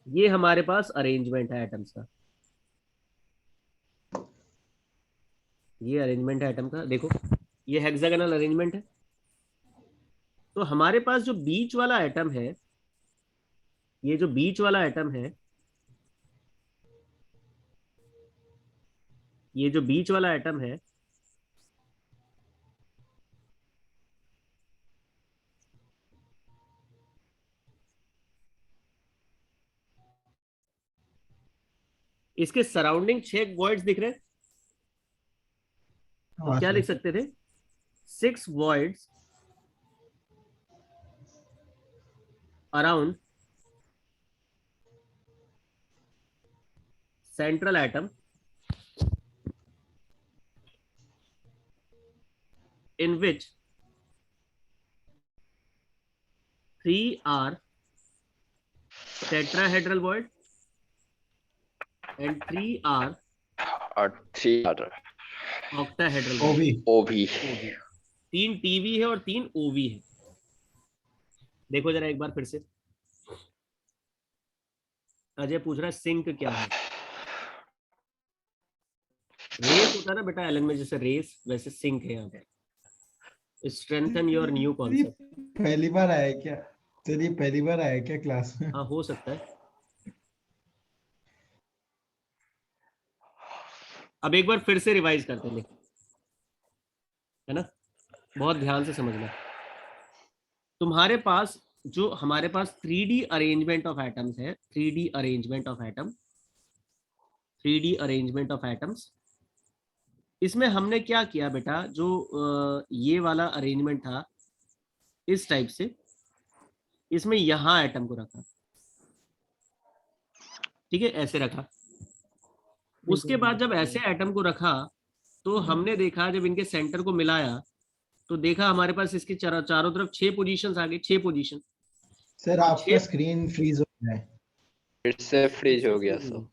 ये हमारे पास अरेंजमेंट है एटम्स का, ये अरेंजमेंट है एटम का, देखो ये हेक्सागोनल अरेंजमेंट है। तो हमारे पास जो बीच वाला एटम है, ये जो बीच वाला एटम है, ये जो बीच वाला एटम है, इसके सराउंडिंग 6 वॉइड्स दिख रहे हैं। तो हाँ क्या लिख सर। सकते थे? 6 voids around central atom in which 3 are tetrahedral void and 3 are और 3 आर octahedral ओ void। भी। ओवी। ओवी, 3 टीवी है और 3 ओवी है। देखो जरा एक बार फिर से। अजय पूछ रहा है सिंक क्या है। रेस होता है ना बेटा एलन में, जैसे रेस वैसे सिंक है यहाँ पे। स्ट्रेंथन योर न्यू सर ये कॉन्सेप्ट। पहली बार आया है क्या? सर ये पहली बार आया है क्या क्लास में? हाँ हो सकता है। अब एक बार फिर से रिवाइज करते हैं, है ना? बहुत ध्यान से समझना। तुम्हारे पास जो हमारे पास 3D अरेंजमेंट ऑफ एटम्स है, 3D arrangement of atom, 3D arrangement of atoms, इसमें हमने क्या किया बेटा, जो ये वाला अरेंजमेंट था इस टाइप से, इसमें यहां एटम को रखा, ठीक है, ऐसे रखा। उसके बाद जब ऐसे एटम को रखा तो हमने देखा, जब इनके सेंटर को मिलाया तो देखा हमारे पास इसके चारों तरफ 6 पोजीशंस आ गई, 6 पोजीशन। सर और आपका 6, स्क्रीन फ्रीज हो गया है। फिर से फ्रीज हो गया सब।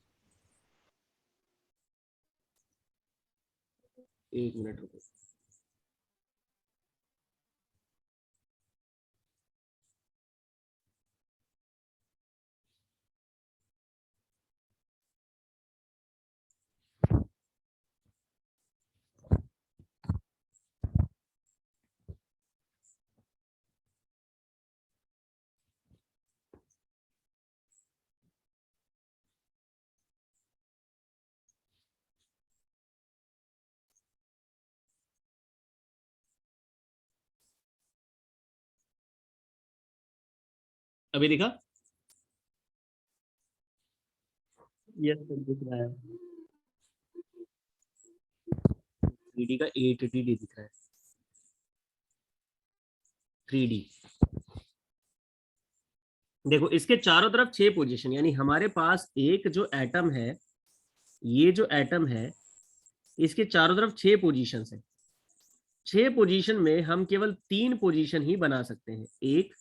एक मिनट रुको। अभी दिखा? यस सर दिख रहा है। 3D का 8D दिख रहा है। 3D देखो, इसके चारों तरफ 6 पोजीशन, यानी हमारे पास एक जो एटम है, ये जो एटम है इसके चारों तरफ 6 पोजीशन है। 6 पोजीशन में हम केवल 3 पोजीशन ही बना सकते हैं। एक,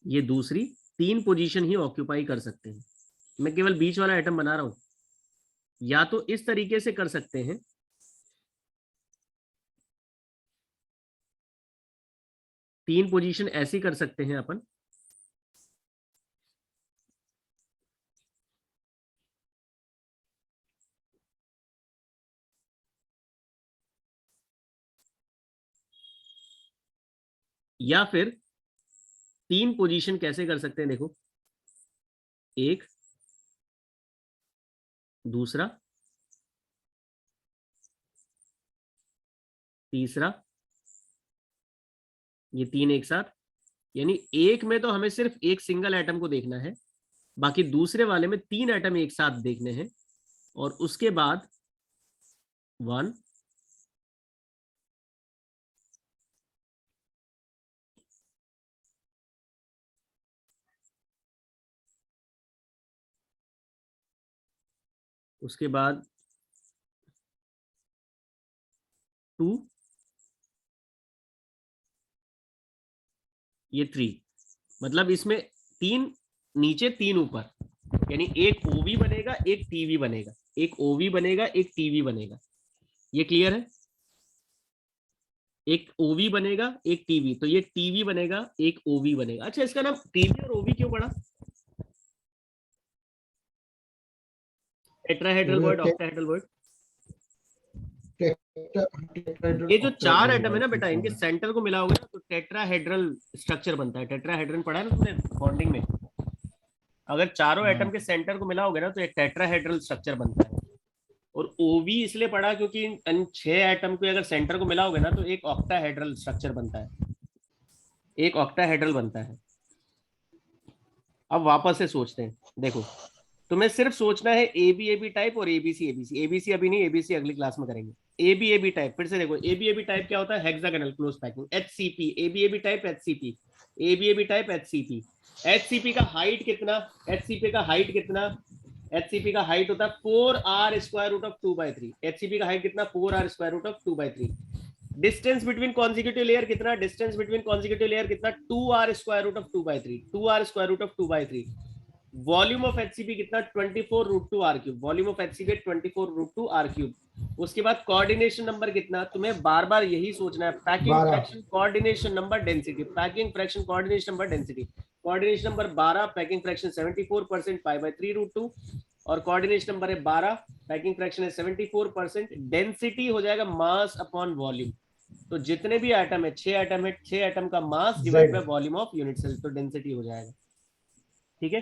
ये दूसरी, 3 पोजीशन ही ऑक्यूपाई कर सकते हैं। मैं केवल बीच वाला एटम बना रहा हूं। या तो इस तरीके से कर सकते हैं, तीन पोजीशन ऐसी कर सकते हैं अपन, या फिर 3 पोजीशन कैसे कर सकते हैं, देखो, एक, दूसरा, तीसरा, ये 3 एक साथ। यानी एक में तो हमें सिर्फ एक सिंगल एटम को देखना है, बाकी दूसरे वाले में 3 एटम एक साथ देखने हैं, और उसके बाद 1, उसके बाद 2, ये 3। मतलब इसमें 3 नीचे 3 ऊपर, यानी एक ओवी बनेगा, एक टीवी बनेगा, एक ओवी बनेगा, एक टीवी बनेगा। ये क्लियर है? एक ओवी बनेगा, एक टीवी, तो ये टीवी बनेगा, एक ओवी बनेगा। अच्छा, इसका नाम टीवी और ओवी क्यों पड़ा? Tetrahedral word, octahedral word. ये जो 4 एटम है ना बेटा, इनके सेंटर को मिलाओगे ना तो टेट्राहेड्रल स्ट्रक्चर बनता है। टेट्राहेड्रन पढ़ा है ना तुमने बॉन्डिंग में? अगर चारों एटम के सेंटर को मिलाओगे ना तो एक टेट्राहेड्रल स्ट्रक्चर बनता है। और ओवी इसलिए पढ़ा क्योंकि इन 6 एटम को अगर सेंटर को मिलाओगे ना तो एक ऑक्टाहेड्रल स्ट्रक्चर बनता है, एक ऑक्टाहेड्रल बनता है। अब वापस से सोचते हैं, देखो, तुम्हें सिर्फ सोचना है एबी टाइप और एबीसी एबीसी। एबीसी अभी नहीं, एबीसी अगली क्लास में करेंगे। एबी टाइप, फिर से देखो, एबी टाइप क्या होता है? Hexagonal close packing, HCP. AB type HCP, AB type HCP. HCP का हाइट कितना? एचसीपी का हाइट कितना? एचसीपी का हाइट होता है 4r square root of 2/3। HCP का हाइट कितना? 4r square root of 2/3। Distance between consecutive layer कितना? डिस्टेंस बिटवीन कॉन्जिक्यूटिव लेयर कितना? 2r square root of 2/3। 2r square root of 2/3। Volume of HCP कितना? 24 root 2 r cube. Volume of HCP 24 root 2 r cube. उसके बाद coordination number कितना? तुम्हें बार बार यही सोचना है, packing fraction, coordination number, density. Packing fraction, coordination number, density. Coordination number 12, packing fraction 74%, π/3 root 2। और coordination number है 12, पैकिंग फ्रैक्शन है 74%, डेंसिटी हो जाएगा मास अपॉन वॉल्यूम। तो जितने भी एटम है, 6 एटम है, 6 एटम का mass divide by volume of unit cell, तो डेंसिटी हो जाएगा। ठीक है,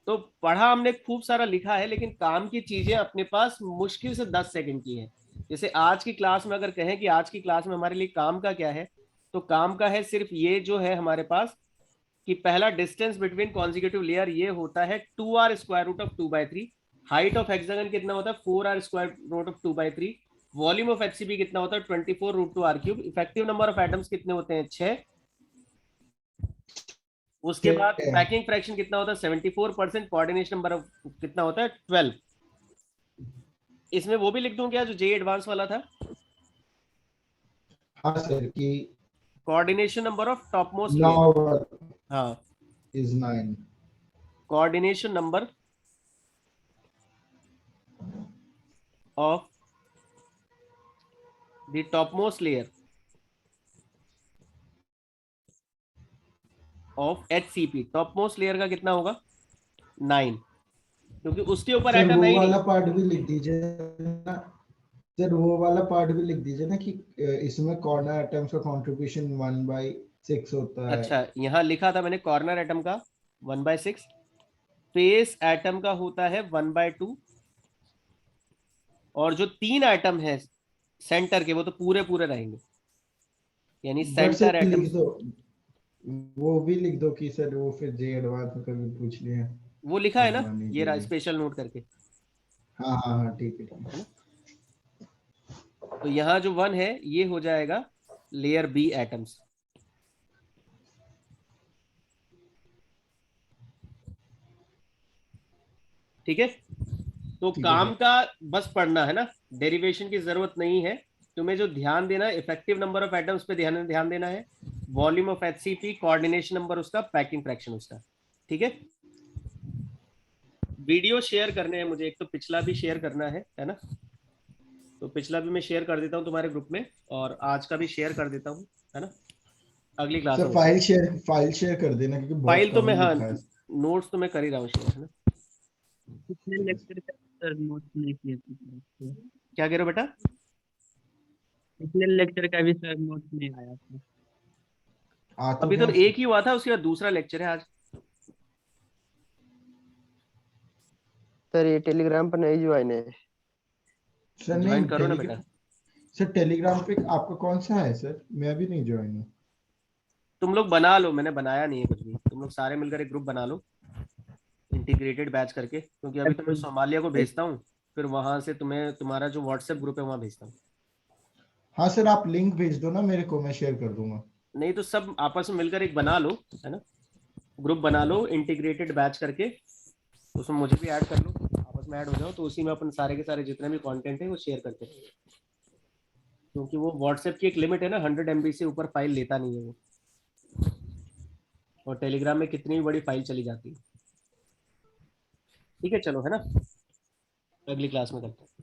तो पढ़ा हमने, खूब सारा लिखा है, लेकिन काम की चीजें अपने पास मुश्किल से 10 सेकंड की है। जैसे आज की क्लास में अगर कहें कि आज की क्लास में हमारे लिए काम का क्या है, तो काम का है सिर्फ ये जो है हमारे पास कि पहला डिस्टेंस बिटवीन कॉन्जिक्यूटिव लेयर ये होता है 2r square root of 2/3। Height of hexagon कितना होता है? 4r square root of 2/3। Volume of HCB कितना होता है? 24 root 2 r cube. Effective number of atoms कितने होते हैं? 6। उसके बाद पैकिंग फ्रैक्शन कितना होता है? 74%। कोऑर्डिनेशन नंबर कितना होता है? 12। इसमें वो भी लिख दूं क्या जो जे एडवांस वाला था? हाँ सर, कि coordination number of top most, हाँ, is 9. Coordination number of the topmost layer of HCP. Topmost layer का कितना होगा? 9, क्योंकि उसके ऊपर सर एटम वो है ही वाला नहीं। पार्ट भी लिख दीजिए ना। सर वो वाला पार्ट भी लिख दीजिए ना कि इसमें कॉर्नर एटम्स का कंट्रीब्यूशन 1/6 होता है। अच्छा, यहाँ लिखा था मैंने कॉर्नर एटम का 1/6, फेस एटम का होता है 1/2, और जो 3 एटम है सेंटर के वो तो पूरे पूरे रहेंगे, यानी सेंटर एटम। लिख दो, वो भी लिख दो कि सर वो फिर जे एडवांस में कभी पूछ लिया। वो लिखा है ना, नहीं ये रहा नहीं। स्पेशल नोट करके। हाँ हाँ हाँ ठीक है ठीक है। तो यहाँ जो 1 है ये हो जाएगा लेयर बी एटम्स। ठीक है, तो ठीक है काम सर। का बस पढ़ना है ना, डेरिवेशन की जरूरत नहीं है। तुम्हें जो ध्यान देना है इफेक्टिव नंबर ऑफ एटम्स पे ध्यान देना है, volume of HCP, coordination number उसका, पैकिंग फ्रैक्शन उसका। ठीक है, वीडियो शेयर करने हैं मुझे, एक तो पिछला भी शेयर करना है ना। तो पिछला भी मैं शेयर कर देता हूँ तुम्हारे ग्रुप में, और आज का भी शेयर कर देता हूँ, है ना, अगली क्लास सर में। फाइल शेयर कर देना क्योंकि बहुत फाइल तो मैं, कम हाँ, लिखा है। नोट्स तो मैं कर ही रहा हूँ शेयर, है ना। पिछले लेक्चर का सर नोट नहीं किए थे। क्या कह रहे हो बेटा? पिछले लेक्चर का भी सर नोट नहीं आया था। आ तो अभी तो गया एक ही हुआ था, उसके बाद दूसरा लेक्चर है आज। सर ये टेलीग्राम पर नहीं ज्वाइन है। सर। ज्वाइन नहीं करो ना बेटा। सर टेलीग्राम पे आपका कौन सा है सर? मैं अभी नहीं ज्वाइन हूँ। तुम लोग बना लो, मैंने बनाया नहीं है कुछ भी, तुम लोग सारे मिलकर एक ग्रुप बना लो इंटीग्रेटेड बैच करके, क्योंकि अभी तो मैं सोमालिया को भेजता हूँ, फिर वहां से तुम्हें तुम्हारा जो व्हाट्सएप ग्रुप है वहां भेजता हूँ। हाँ सर आप लिंक भेज दो ना मेरे को, मैं शेयर कर दूंगा। नहीं तो सब आपस में मिलकर एक बना लो, है ना, ग्रुप बना लो इंटीग्रेटेड बैच करके, उसमें मुझे भी ऐड कर लो, आपस में ऐड हो जाओ, तो उसी में अपन सारे के सारे जितने भी कंटेंट है वो शेयर करते हैं। क्योंकि वो व्हाट्सएप की एक लिमिट है ना, 100 MB से ऊपर फाइल लेता नहीं है वो, और टेलीग्राम में कितनी भी बड़ी फाइल चली जाती है। ठीक है चलो, है ना, अगली क्लास में करते हैं।